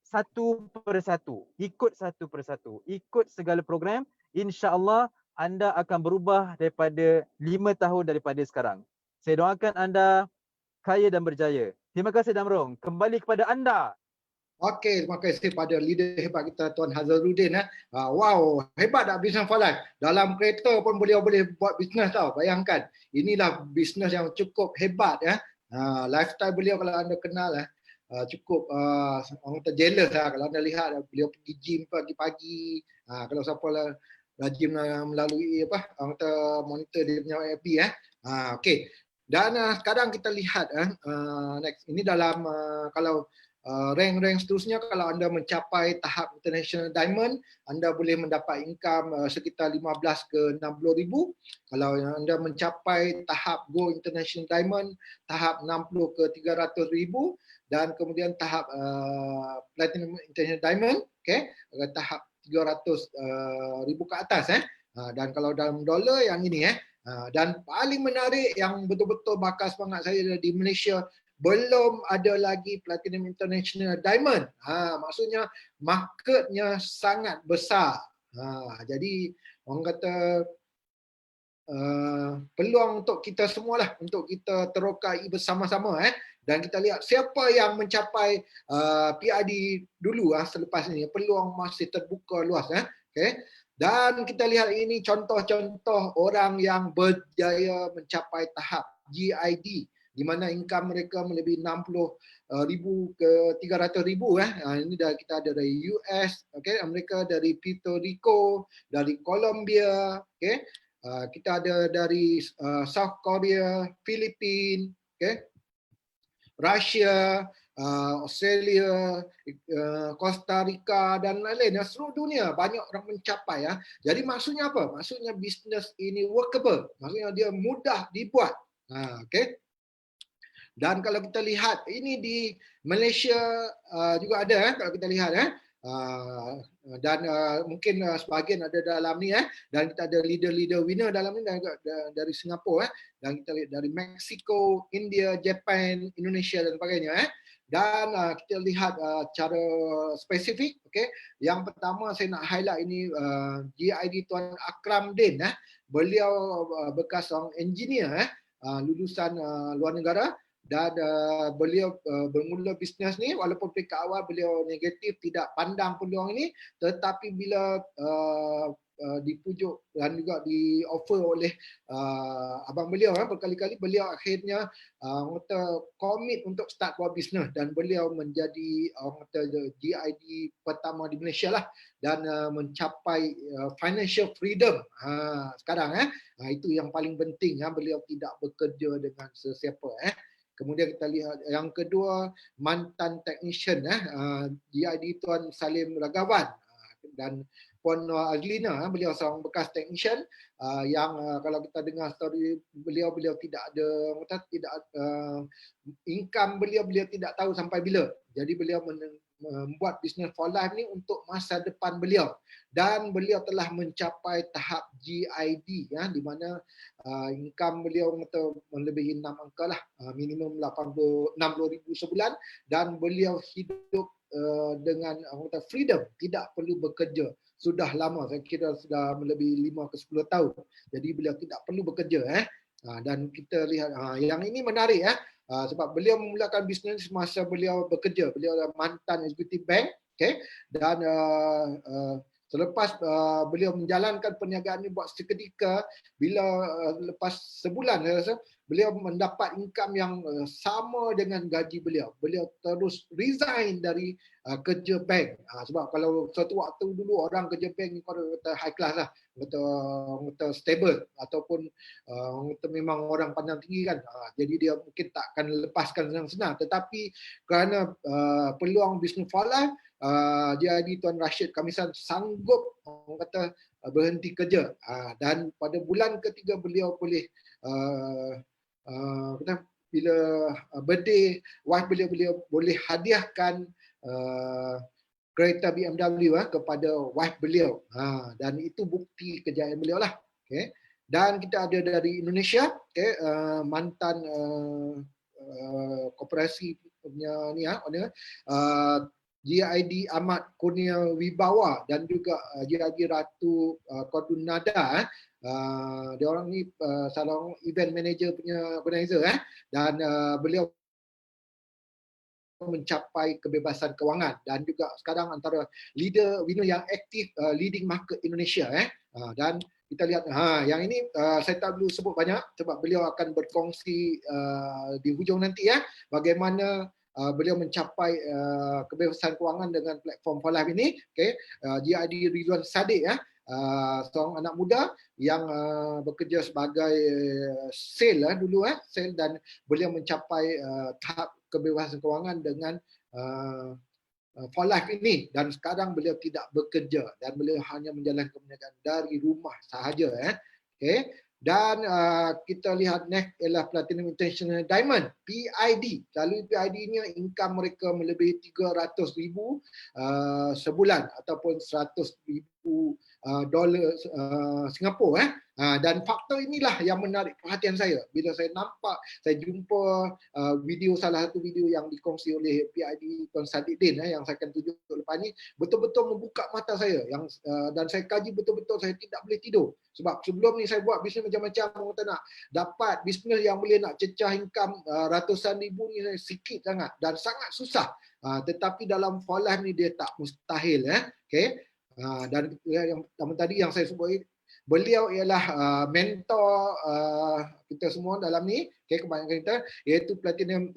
satu persatu, ikut satu persatu, ikut segala program, insya-Allah anda akan berubah daripada 5 tahun daripada sekarang. Saya doakan anda kaya dan berjaya. Terima kasih Damrong. Kembali kepada anda. Okey, terima kasih pada leader hebat kita Tuan Hazaruddin. Wow, hebat tak bisnes for life. Dalam kereta pun beliau boleh buat bisnes tau. Bayangkan, inilah bisnes yang cukup hebat ya. Lifestyle beliau kalau anda kenal cukup orang kata jealous kalau anda lihat beliau pergi gym pagi-pagi. Kalau siapa lah rajin melalui orang kata monitor dia punya FB okey. Dan sekarang kita lihat next ini dalam kalau rank-rank seterusnya, kalau anda mencapai tahap International Diamond, anda boleh mendapat income sekitar 15 ke 60 ribu. Kalau anda mencapai tahap Gold International Diamond, tahap 60 ke 300 ribu, dan kemudian tahap Platinum International Diamond, okay, tahap 300 ribu ke atas. Dan kalau dalam dolar yang ini dan paling menarik yang betul-betul bakar semangat saya di Malaysia, belum ada lagi Platinum International Diamond. Maksudnya marketnya sangat besar. Jadi orang kata peluang untuk kita semualah untuk kita terokai bersama-sama dan kita lihat siapa yang mencapai PID dulu selepas ini, peluang masih terbuka luas okey. Dan kita lihat ini contoh-contoh orang yang berjaya mencapai tahap GID, di mana income mereka melebihi 60 ribu ke 300 ribu. Ini kita ada dari US, okay, Amerika, dari Puerto Rico, dari Colombia, okay. Kita ada dari South Korea, Filipina, okay, Russia, Australia, Costa Rica dan lain-lain. Seluruh dunia banyak orang mencapai. Jadi maksudnya apa? Maksudnya bisnes ini workable. Maksudnya dia mudah dibuat. Okay. Dan kalau kita lihat ini di Malaysia juga ada kalau kita lihat dan mungkin sebahagian ada dalam ni dan kita ada leader-leader winner dalam ni dari Singapura dan kita lihat dari Mexico, India, Japan, Indonesia dan sebagainya dan kita lihat cara spesifik. Okay. Yang pertama saya nak highlight ini GID Tuan Akram Din. Beliau bekas seorang engineer lulusan luar negara. Dan beliau bermula bisnes ni walaupun peringkat awal beliau negatif, tidak pandang peluang ini, tetapi bila dipujuk dan juga di offer oleh abang beliau berkali-kali. Beliau akhirnya komit untuk start buat bisnes dan beliau menjadi GID pertama di Malaysia lah, dan mencapai financial freedom sekarang. Itu yang paling penting, beliau tidak bekerja dengan sesiapa. Kemudian kita lihat yang kedua, mantan technician GID Tuan Salim Ragawan dan Puan Azlina. Beliau seorang bekas technician yang kalau kita dengar story beliau tidak ada income beliau tidak tahu sampai bila. Jadi beliau membuat bisnes for life ni untuk masa depan beliau, dan beliau telah mencapai tahap GID di mana income beliau melebihi 6 angka lah, minimum 60,000 sebulan, dan beliau hidup dengan freedom, tidak perlu bekerja. Sudah lama, saya kira sudah melebihi 5 ke 10 tahun. Jadi beliau tidak perlu bekerja. Dan kita lihat yang ini menarik sebab beliau memulakan bisnes semasa beliau bekerja. Beliau adalah mantan eksekutif bank, dan selepas beliau menjalankan perniagaan ini buat seketika, bila lepas sebulan saya rasa, beliau mendapat income yang sama dengan gaji beliau. Beliau terus resign dari kerja bank. Sebab kalau suatu waktu dulu orang kerja bank ni kata high class lah, kata stable, ataupun memang orang pandang tinggi kan. Jadi dia mungkin tak akan lepaskan senang-senang. Tetapi kerana peluang bisnes for life, jadi Tuan Rashid Khamisan sanggup kata berhenti kerja. Dan pada bulan ketiga beliau boleh bila birthday wife beliau boleh hadiahkan kereta BMW kepada wife beliau. Dan itu bukti kejayaan beliau lah. Dan kita ada dari Indonesia, mantan koperasi punya ni GID Ahmad Kurnia Wibawa dan juga GID Ratu Kodunada. Dia orang ni salah orang event manager punya organizer dan beliau mencapai kebebasan kewangan dan juga sekarang antara winner yang aktif leading market Indonesia. Dan kita lihat yang ini saya tak perlu sebut banyak sebab beliau akan berkongsi di hujung nanti bagaimana beliau mencapai kebebasan kewangan dengan platform for life ini. GID Ridwan Sadiq seorang anak muda yang bekerja sebagai sale dulu sale, dan beliau mencapai tahap kebebasan kewangan dengan for life ini, dan sekarang beliau tidak bekerja dan beliau hanya menjalankan perniagaan dari rumah sahaja. Dan kita lihat next ialah Platinum International Diamond, PID. Lalu PID ni income mereka melebihi 300,000 sebulan ataupun 100,000 dolar Singapura. Dan faktor inilah yang menarik perhatian saya bila saya nampak, saya jumpa salah satu video yang dikongsi oleh PID Tuan Sadiq Din yang saya akan tunjuk lepas ni, betul-betul membuka mata saya dan saya kaji betul-betul, saya tidak boleh tidur. Sebab sebelum ni saya buat bisnes macam-macam, orang nak dapat bisnes yang boleh nak cecah income ratusan ribu ni sikit sangat dan sangat susah. Tetapi dalam for life ni dia tak mustahil. Dan yang tadi yang saya sebut, beliau ialah mentor kita semua dalam ni, kebanyakan kita, iaitu Platinum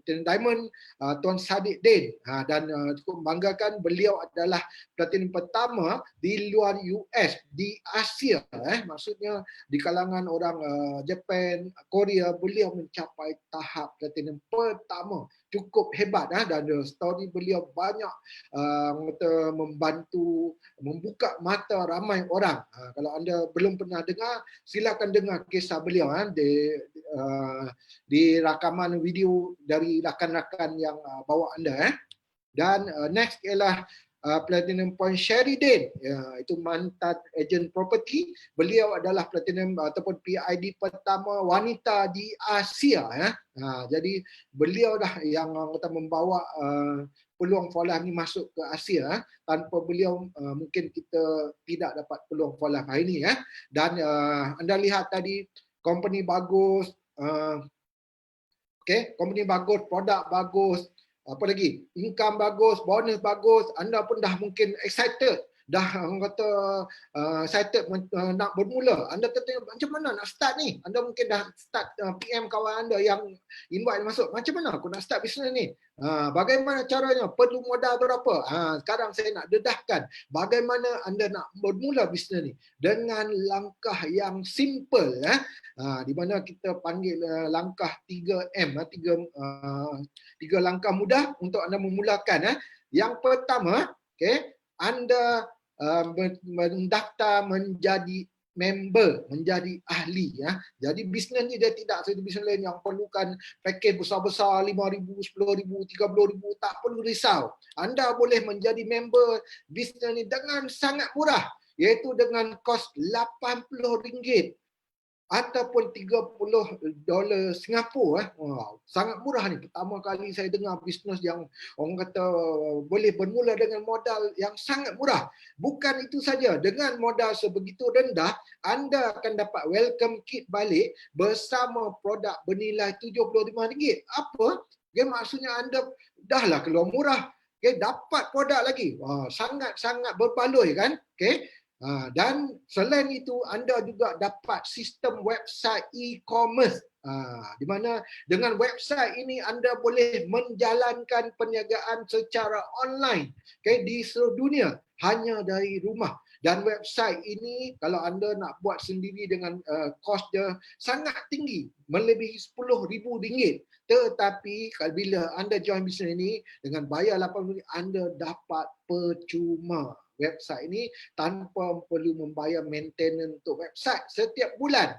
Diamond Tuan Sadiq Din. Dan cukup membanggakan, beliau adalah Platinum pertama di luar US, di Asia. Maksudnya di kalangan orang Japan, Korea, beliau mencapai tahap Platinum pertama. Cukup hebat dan story beliau banyak membantu membuka mata ramai orang. Kalau anda belum pernah dengar, silakan dengar kisah beliau di rakaman video dari rakan-rakan yang bawa anda. Dan next ialah Platinum Point Sheridan, itu mantan ejen property. Beliau adalah Platinum ataupun PID pertama wanita di Asia. Jadi beliau dah yang membawa peluang for life ni masuk ke Asia. Tanpa beliau mungkin kita tidak dapat peluang for life hari ni. Dan anda lihat tadi, company bagus, company bagus, produk bagus, apa lagi, income bagus, bonus bagus, anda pun dah mungkin excited dah orang kata excited nak bermula, anda tertanya macam mana nak start ni? Anda mungkin dah start PM kawan anda yang invite masuk, macam mana aku nak start bisnes ni? Bagaimana caranya? Perlu modal berapa? Sekarang saya nak dedahkan bagaimana anda nak bermula bisnes ni dengan langkah yang simple, di mana kita panggil langkah 3M, tiga langkah mudah untuk anda memulakan. Yang pertama, anda mendaftar menjadi member, menjadi ahli. Jadi bisnes ni dia tidak seperti bisnes lain yang perlukan pakej besar-besar 5,000, 10,000, 30,000, tak perlu risau. Anda boleh menjadi member bisnes ni dengan sangat murah, iaitu dengan kos RM80 ataupun $30 Singapura. Wow, sangat murah ni. Pertama kali saya dengar bisnes yang orang kata boleh bermula dengan modal yang sangat murah. Bukan itu saja, dengan modal sebegitu rendah, anda akan dapat welcome kit balik bersama produk bernilai RM75. Apa? Maksudnya anda dahlah keluar murah, dapat produk lagi. Sangat-sangat berbaloi kan? Dan selain itu anda juga dapat sistem website e-commerce, di mana dengan website ini anda boleh menjalankan perniagaan secara online di seluruh dunia hanya dari rumah. Dan website ini kalau anda nak buat sendiri dengan kos dia sangat tinggi, melebihi RM10,000. Tetapi bila anda join bisnes ini dengan bayar RM80, anda dapat percuma website ini tanpa perlu membayar maintenance untuk website setiap bulan.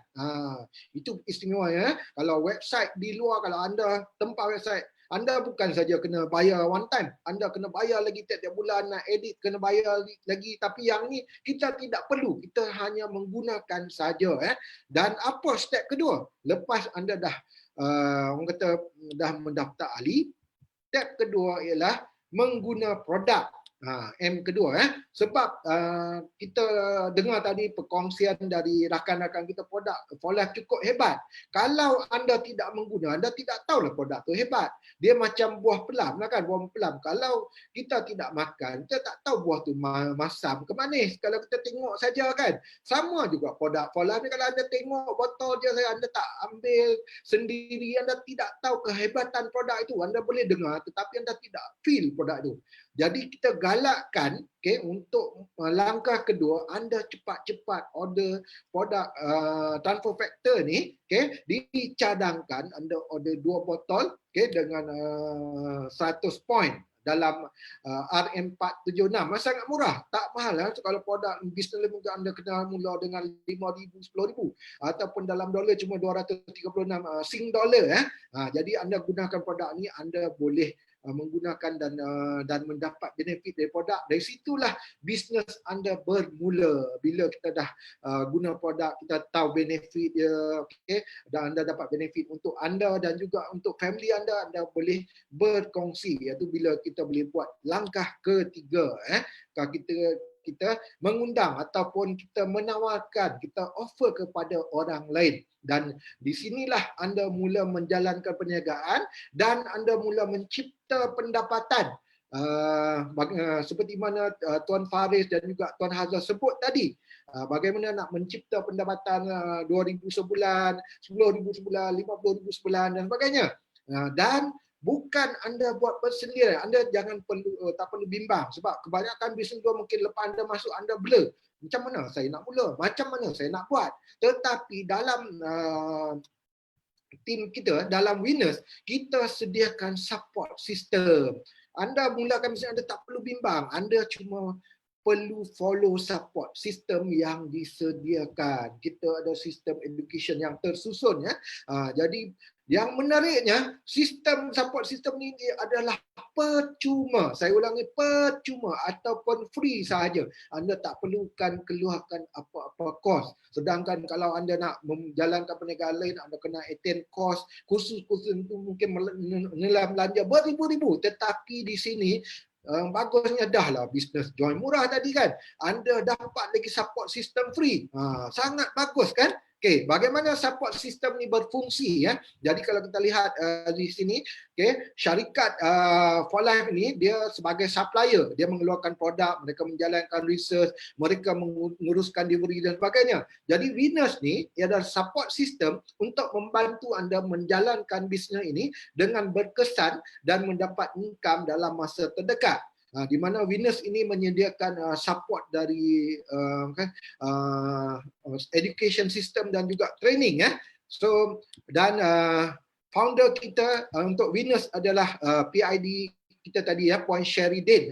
Itu istimewa ya. Kalau website di luar, kalau anda tempah website, anda bukan saja kena bayar one time, anda kena bayar lagi tiap-tiap bulan, nak edit kena bayar lagi. Tapi yang ni kita tidak perlu, kita hanya menggunakan saja. Dan apa step kedua? Lepas anda dah orang kata dah mendaftar ahli, step kedua ialah mengguna produk. M kedua, sebab kita dengar tadi perkongsian dari rakan-rakan kita, produk For Life cukup hebat. Kalau anda tidak mengguna, anda tidak tahulah produk tu hebat. Dia macam buah pelam lah kan, buah pelam. Kalau kita tidak makan, kita tak tahu buah tu masam ke manis. Kalau kita tengok saja kan. Sama juga produk For Life ni, kalau anda tengok botol je, anda tak ambil sendiri, anda tidak tahu kehebatan produk itu. Anda boleh dengar tetapi anda tidak feel produk itu. Jadi kita galakkan untuk langkah kedua, anda cepat-cepat order produk transfer factor ni, dicadangkan, anda order 2 botol dengan 100 point dalam RM476. Sangat murah, tak mahal. Kalau produk bisnes mungkin anda kena mula dengan 5,000, 10,000 ataupun dalam dolar cuma 236 Sing dollar. Jadi anda gunakan produk ni, anda boleh menggunakan dan mendapat benefit dari produk. Dari situlah bisnes anda bermula. Bila kita dah guna produk, kita tahu benefit dia, dan anda dapat benefit untuk anda dan juga untuk family anda, anda boleh berkongsi. Iaitu bila kita boleh buat langkah ketiga, kalau kita mengundang ataupun kita menawarkan, kita offer kepada orang lain. Dan di sinilah anda mula menjalankan perniagaan dan anda mula mencipta pendapatan. Seperti mana Tuan Faris dan juga Tuan Hazal sebut tadi, bagaimana nak mencipta pendapatan 2,000 sebulan, 10,000 sebulan, 50,000 sebulan dan sebagainya. Dan bukan anda buat bersendirian. Anda jangan tak perlu bimbang, sebab kebanyakan bisnes dua mungkin lepas anda masuk anda blur. Macam mana saya nak mula? Macam mana saya nak buat? Tetapi dalam tim kita, dalam Winners, kita sediakan support system. Anda mulakan bisnes, anda tak perlu bimbang. Anda cuma perlu follow support sistem yang disediakan. Kita ada sistem education yang tersusun. Jadi yang menariknya, sistem support sistem ini adalah percuma. Saya ulangi, percuma ataupun free sahaja. Anda tak perlukan keluarkan apa-apa kos. Sedangkan kalau anda nak menjalankan perniagaan lain, anda kena attend kos. Kursus-kursus itu mungkin nilai belanja beribu-ribu. Tetapi di sini bagusnya dahlah bisnes join murah tadi kan. Anda dapat lagi support system free. Sangat bagus kan? Okey, bagaimana support system ni berfungsi ya. Jadi kalau kita lihat di sini, okey, syarikat For Life ni dia sebagai supplier, dia mengeluarkan produk, mereka menjalankan research, mereka menguruskan delivery dan sebagainya. Jadi Winners ni ia adalah support system untuk membantu anda menjalankan bisnes ini dengan berkesan dan mendapat income dalam masa terdekat. Di mana Winners ini menyediakan support dari education system dan juga training ya. So dan founder kita untuk Winners adalah PID kita tadi ya, Puan Sherry Din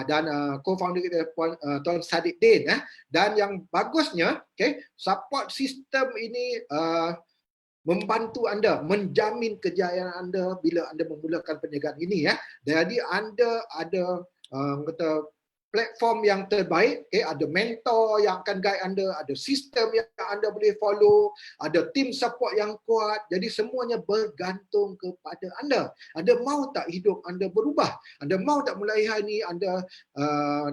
dan co-founder kita Tuan Sadiq Din dan yang bagusnya support system ini membantu anda, menjamin kejayaan anda bila anda memulakan perniagaan ini ya. Jadi anda ada kata platform yang terbaik, ada mentor yang akan guide anda, ada sistem yang anda boleh follow, ada team support yang kuat. Jadi semuanya bergantung kepada anda. Anda mau tak hidup anda berubah? Anda mau tak mulai hari ini anda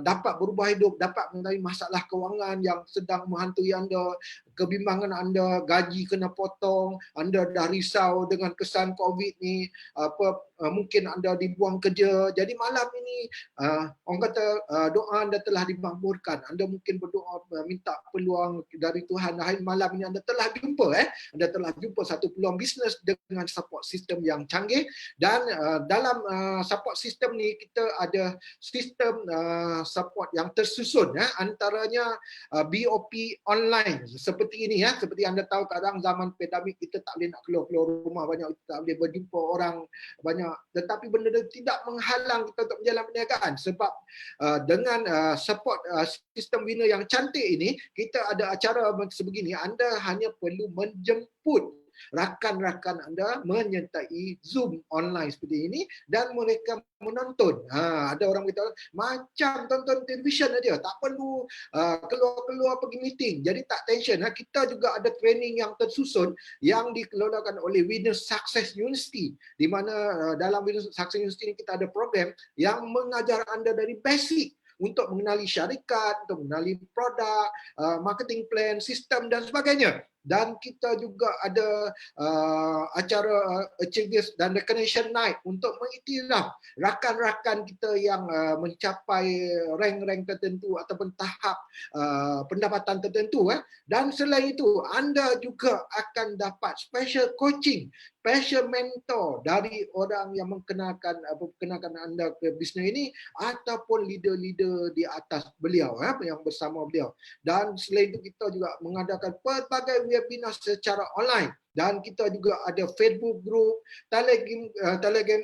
dapat berubah hidup, dapat mengenai masalah kewangan yang sedang menghantui anda, kebimbangan anda, gaji kena potong, anda dah risau dengan kesan COVID ni, mungkin anda dibuang kerja. Jadi malam ini orang kata doa anda telah dimakbulkan. Anda mungkin berdoa minta peluang dari Tuhan. Hari malam ini anda telah jumpa anda telah jumpa satu peluang bisnes dengan support system yang canggih. Dan dalam support system ni kita ada sistem support yang tersusun antaranya BOP online seperti ini ya. Seperti anda tahu kadang zaman pandemik kita tak boleh nak keluar rumah banyak, kita tak boleh berjumpa orang banyak, tetapi benda itu tidak menghalang kita untuk menjalankan perniagaan sebab dengan support sistem Winner yang cantik ini, kita ada acara sebegini, anda hanya perlu menjemput rakan-rakan anda menyertai Zoom online seperti ini dan mereka menonton. Ada orang kata macam tonton television aja, tak perlu keluar-keluar pergi meeting. Jadi tak tension. Kita juga ada training yang tersusun yang dikelolakan oleh Winners Success University, di mana dalam Winners Success University ini kita ada program yang mengajar anda dari basic untuk mengenali syarikat, untuk mengenali produk, marketing plan, sistem dan sebagainya. Dan kita juga ada acara Achievers dan Recognition Night untuk mengiktiraf rakan-rakan kita yang mencapai rank-rank tertentu ataupun tahap pendapatan tertentu. Dan selain itu, anda juga akan dapat special coaching, special mentor dari orang yang mengenalkan anda ke bisnes ini ataupun leader-leader di atas beliau yang bersama beliau. Dan selain itu kita juga mengadakan pelbagai webinar secara online dan kita juga ada Facebook group, Telegram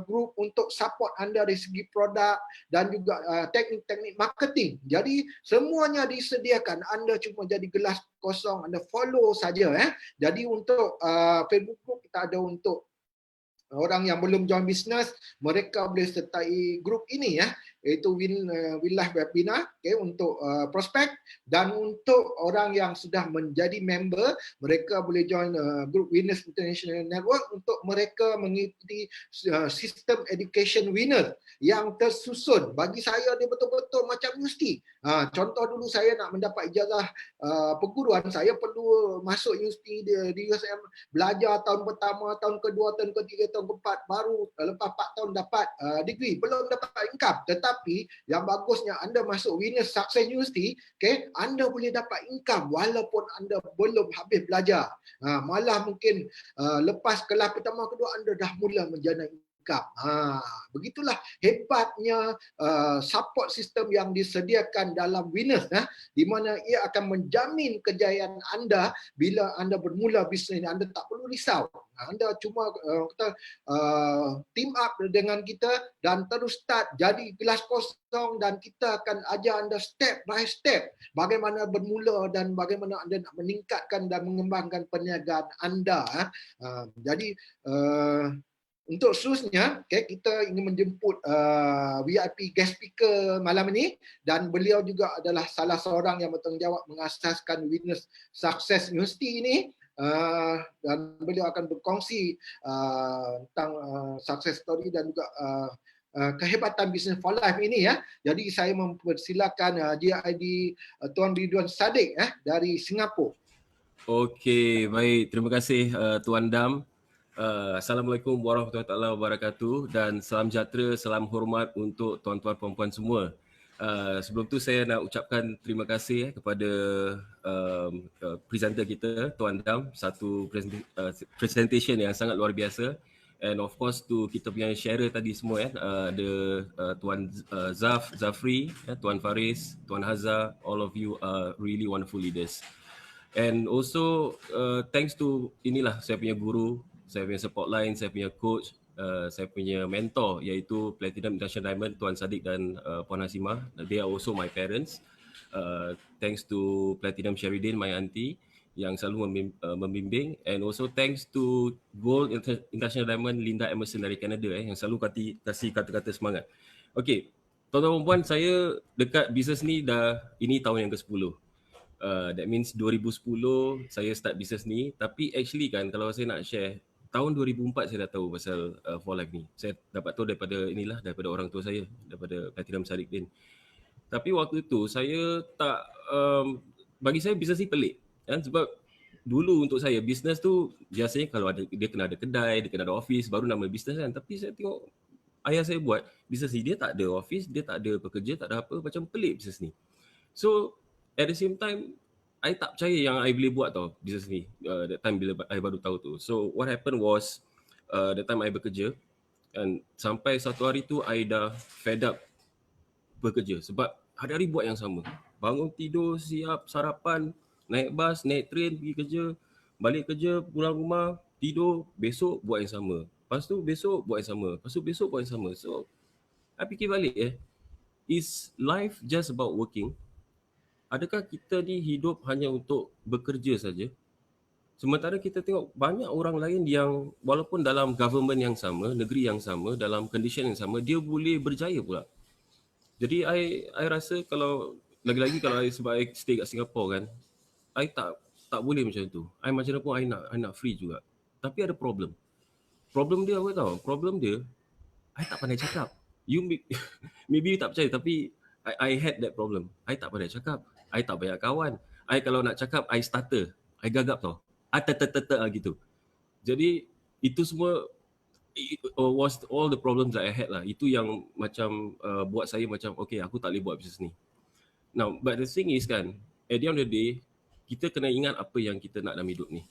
group untuk support anda dari segi produk dan juga teknik-teknik marketing. Jadi semuanya disediakan, anda cuma jadi gelas kosong, anda follow saja. Jadi untuk Facebook group kita ada untuk orang yang belum join bisnes, mereka boleh sertai grup ini iaitu Win Life Webinar untuk prospek, dan untuk orang yang sudah menjadi member, mereka boleh join grup Winners International Network untuk mereka mengikuti sistem education winner yang tersusun. Bagi saya dia betul-betul macam universiti. Contoh dulu saya nak mendapat ijazah perguruan, saya perlu masuk universiti di USM, belajar tahun pertama, tahun kedua, tahun ketiga, tahun keempat, baru lepas 4 tahun dapat degree, belum dapat income. Tetapi yang bagusnya anda masuk Winners Success University, anda boleh dapat income walaupun anda belum habis belajar. Malah mungkin lepas kelas pertama kedua anda dah mula menjana income. Begitulah hebatnya support system yang disediakan dalam Winners, di mana ia akan menjamin kejayaan anda bila anda bermula bisnes ini. Anda tak perlu risau. Anda cuma team up dengan kita dan terus start jadi gelas kosong, dan kita akan ajar anda step by step bagaimana bermula dan bagaimana anda nak meningkatkan dan mengembangkan perniagaan anda. Jadi untuk seterusnya, kita ingin menjemput VIP guest speaker malam ini, dan beliau juga adalah salah seorang yang bertanggungjawab mengasaskan Winners Success University ini. Dan beliau akan berkongsi tentang success story dan juga kehebatan bisnes For Life ini. Jadi saya mempersilakan GID Tuan Ridwan Sadiq dari Singapura. Okey, baik. Terima kasih Tuan Dam. Assalamualaikum warahmatullahi wabarakatuh dan salam sejahtera, salam hormat untuk tuan-tuan puan-puan semua. Sebelum tu saya nak ucapkan terima kasih kepada presenter kita Tuan Dam, satu presentation yang sangat luar biasa. And of course tu kita punya sharer tadi semua ada Tuan Zafri, Tuan Faris, Tuan Hazza, all of you are really wonderful leaders. And also thanks to inilah saya punya guru, saya punya support line, saya punya coach, saya punya mentor iaitu Platinum International Diamond Tuan Sadiq dan Puan Hasimah. They are also my parents. Thanks to Platinum Sheridin, my auntie yang selalu membimbing, and also thanks to Gold International Diamond Linda Emerson dari Canada yang selalu kasih kata-kata semangat. Okay, tuan-tuan dan puan, saya dekat bisnes ni ini tahun yang ke-10. That means 2010 saya start bisnes ni, tapi actually kan kalau saya nak share, tahun 2004 saya dah tahu pasal 4Life ni. Saya dapat tahu daripada orang tua saya, daripada Platinum Sadiqdin. Tapi waktu tu saya tak bagi saya bisnes ni pelik kan, sebab dulu untuk saya bisnes tu biasanya kalau dia kena ada kedai, dia kena ada office baru nama bisnes kan. Tapi saya tengok ayah saya buat bisnes ni, dia tak ada office, dia tak ada pekerja, tak ada apa, macam pelik bisnes ni. So at the same time, I tak percaya yang I boleh buat tau bisnes ni that time bila I baru tahu tu. So what happened was that time I bekerja, and sampai satu hari tu I dah fed up bekerja sebab hari-hari buat yang sama. Bangun tidur, siap sarapan, naik bas, naik train, pergi kerja, balik kerja, pulang rumah, tidur, besok buat yang sama. Lepas tu besok buat yang sama. Lepas tu besok buat yang sama. So I fikir balik is life just about working? Adakah kita ni hidup hanya untuk bekerja saja? Sementara kita tengok banyak orang lain yang walaupun dalam government yang sama, negeri yang sama, dalam condition yang sama, dia boleh berjaya pula. Jadi I rasa kalau lagi-lagi kalau sebab I stay kat Singapore kan, I tak boleh macam tu. I macam mana pun I nak free juga. Tapi ada problem. Problem dia apa tahu? Problem dia I tak pandai cakap. You maybe you tak percaya tapi I had that problem. I tak pandai cakap. I tak banyak kawan. I kalau nak cakap I stutter. I gagap tau. Gitu. Jadi itu semua was all the problems that I had lah. Itu yang macam buat saya macam okay, aku tak boleh buat bisnes ni. Now, but the thing is kan, at the end of the day, kita kena ingat apa yang kita nak dalam hidup ni.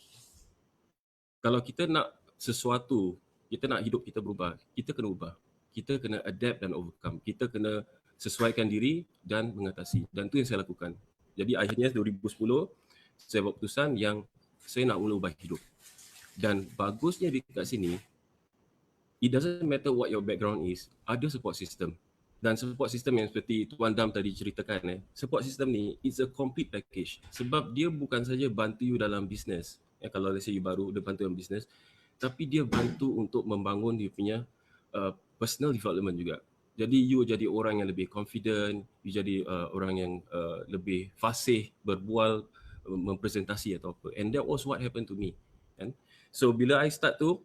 Kalau kita nak sesuatu, kita nak hidup kita berubah, kita kena ubah. Kita kena adapt dan overcome. Kita kena sesuaikan diri dan mengatasi. Dan itu yang saya lakukan. Jadi akhirnya 2010, saya buat keputusan yang saya nak mula ubah hidup. Dan bagusnya dekat sini, it doesn't matter what your background is, ada support system. Dan support system yang seperti Tuan Dam tadi ceritakan, support system ni it's a complete package. Sebab dia bukan saja bantu you dalam bisnes. Kalau let's say you baru, dia bantu dalam bisnes. Tapi dia bantu untuk membangun dia punya personal development juga. Jadi you jadi orang yang lebih confident, you jadi orang yang lebih fasih berbual, mempresentasi atau apa. And that was what happened to me. Kan? So bila I start tu,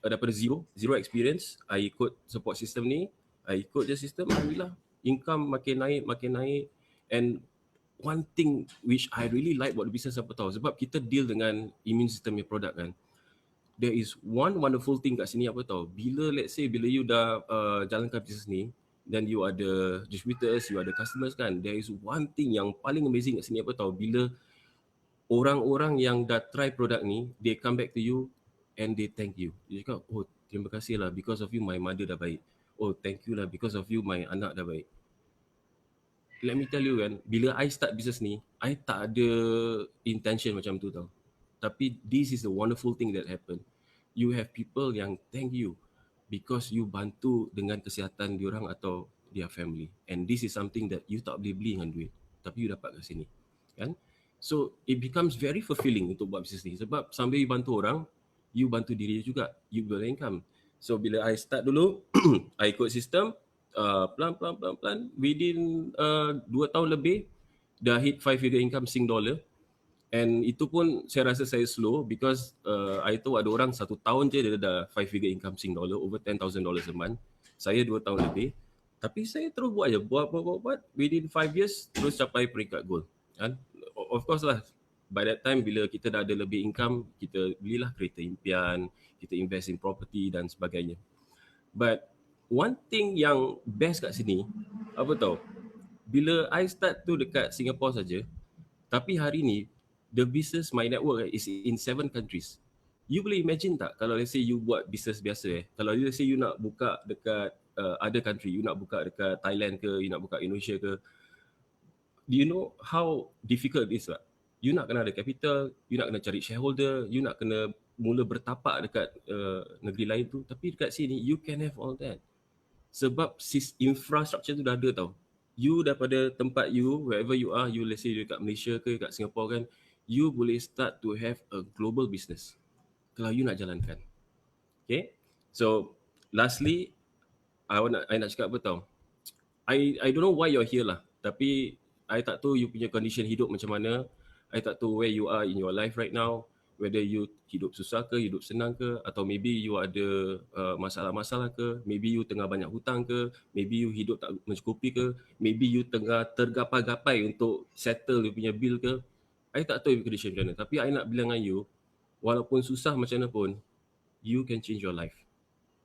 daripada zero experience, I ikut support system ni, I ikut je sistem, alhamdulillah income makin naik, and one thing which I really like about the business apa tahu, sebab kita deal dengan immune system punya produk kan. There is one wonderful thing kat sini apa tahu, bila let's say bila you dah jalankan bisnes ni, then you ada distributors, you ada customers kan, there is one thing yang paling amazing kat sini apa tahu, bila orang-orang yang dah try produk ni, they come back to you and they thank you. Dia cakap, oh terima kasih lah, because of you my mother dah baik. Oh thank you lah, because of you my anak dah baik. Let me tell you kan, bila I start business ni, I tak ada intention macam tu tau. Tapi this is the wonderful thing that happen. You have people yang thank you because you bantu dengan kesihatan diorang atau their family. And this is something that you tak boleh beli dengan duit, tapi you dapat kat sini. Kan? So it becomes very fulfilling untuk buat bisnes ni. Sebab sambil you bantu orang, you bantu diri juga, you build income. So bila I start dulu, I ikut sistem, pelan, within 2 tahun lebih, dah hit 5-figure income Sing dollar. And itu pun saya rasa saya slow because I tahu ada orang 1 tahun je dia dah 5-figure income Sing dollar, over $10,000 a month. Saya 2 tahun lebih. Tapi saya terus buat je, buat. Within 5 years, terus capai peringkat gold. Kan? Of course lah, by that time bila kita dah ada lebih income, kita belilah kereta impian, kita invest in property dan sebagainya. But one thing yang best kat sini, apa tahu, bila I start tu dekat Singapore saja, tapi hari ni the business my network is in 7 countries. You boleh imagine tak kalau let's say you buat business biasa kalau let's say you nak buka dekat other country, you nak buka dekat Thailand ke, you nak buka Indonesia ke, do you know how difficult it is tak? You nak kena ada capital, you nak kena cari shareholder, you nak kena mula bertapak dekat negeri lain tu, tapi dekat sini you can have all that. Sebab infrastructure tu dah ada tau. You daripada tempat you, wherever you are, you let's say dekat Malaysia ke, dekat Singapore kan, you boleh start to have a global business kalau you nak jalankan. Okay? So, lastly, I nak cakap apa tau. I don't know why you're here lah. Tapi, I tak tahu you punya condition hidup macam mana. I tak tahu where you are in your life right now. Whether you hidup susah ke, hidup senang ke, atau maybe you ada masalah-masalah ke, maybe you tengah banyak hutang ke, maybe you hidup tak mencukupi ke, maybe you tengah tergapai-gapai untuk settle you punya bill ke. I tak tahu you condition macam mana. Tapi I nak bilang dengan you, walaupun susah macam mana pun, you can change your life.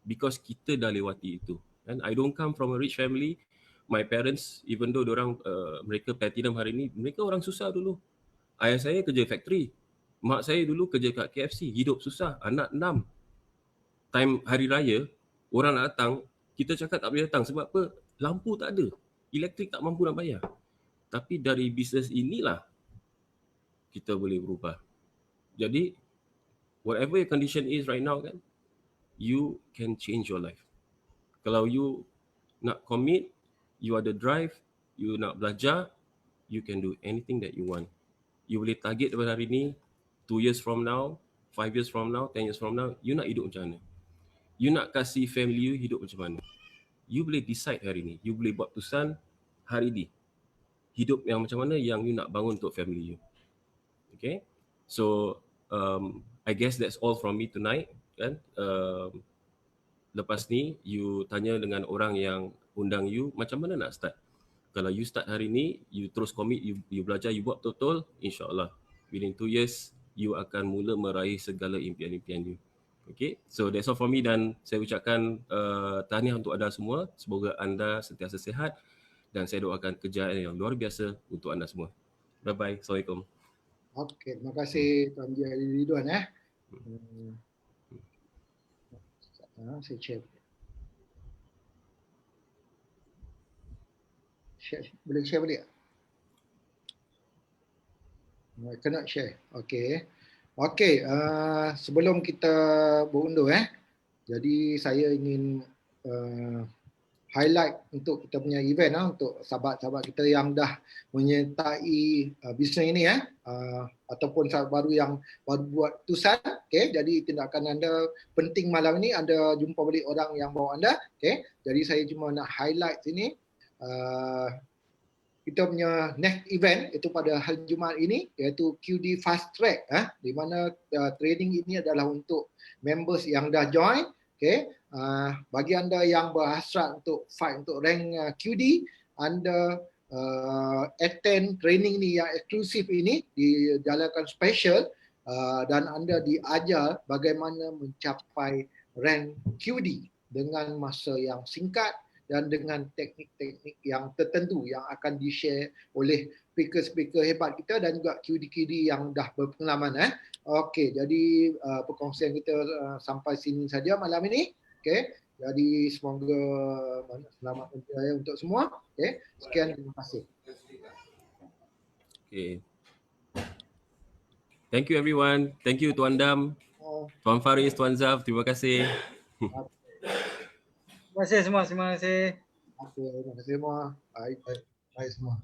Because kita dah lewati itu. And I don't come from a rich family. My parents, even though diorang, mereka platinum hari ni, mereka orang susah dulu. Ayah saya kerja factory. Mak saya dulu kerja kat KFC, hidup susah, anak 6. Time hari raya, orang nak datang, kita cakap tak boleh datang sebab apa? Lampu tak ada, elektrik tak mampu nak bayar. Tapi dari bisnes inilah kita boleh berubah. Jadi, whatever your condition is right now kan, you can change your life. Kalau you nak commit, you ada drive, you nak belajar, you can do anything that you want. You boleh target daripada hari ni, 2 years from now, 5 years from now, 10 years from now, you nak hidup macam mana? You nak kasih family you hidup macam mana? You boleh decide hari ni. You boleh buat keputusan hari ni. Hidup yang macam mana yang you nak bangun untuk family you. Okay? So, I guess that's all from me tonight. Kan? Lepas ni, you tanya dengan orang yang undang you, macam mana nak start? Kalau you start hari ni, you terus commit, you belajar, you buat betul-betul, insyaAllah. Within 2 years, you akan mula meraih segala impian-impian you. Okay, so that's all from me dan saya ucapkan tahniah untuk anda semua. Semoga anda sentiasa sihat dan saya doakan kejayaan yang luar biasa untuk anda semua. Bye-bye. Assalamualaikum. Okey, terima kasih Tuan Ji Ali Ridwan saya share. Boleh share balik tak? Kena share. Okey. Okey, sebelum kita berundur jadi saya ingin highlight untuk kita punya event untuk sahabat-sahabat kita yang dah menyertai bisnes ini ataupun sahabat baru yang baru buat keputusan. Okey, jadi tindakan anda penting malam ini, anda jumpa balik orang yang bawa anda. Okey, jadi saya cuma nak highlight sini kita punya next event itu pada hari Jumaat ini iaitu QD Fast Track di mana training ini adalah untuk members yang dah join. Okay. Bagi anda yang berhasrat untuk fight untuk rank QD, anda attend training ni yang eksklusif ini dijalankan special dan anda diajar bagaimana mencapai rank QD dengan masa yang singkat dan dengan teknik-teknik yang tertentu yang akan di-share oleh speaker-speaker hebat kita dan juga QD-QD yang dah berpengalaman. Okey, jadi perkongsian kita sampai sini saja malam ini. Okey, jadi semoga selamat berjaya untuk semua. Okey, sekian, terima kasih. Okay. Thank you everyone. Thank you Tuan Dam, Tuan Faris, Tuan Zaf. Terima kasih. Terima kasih semua. Terima kasih. Terima kasih semua. Baik. Baik semua.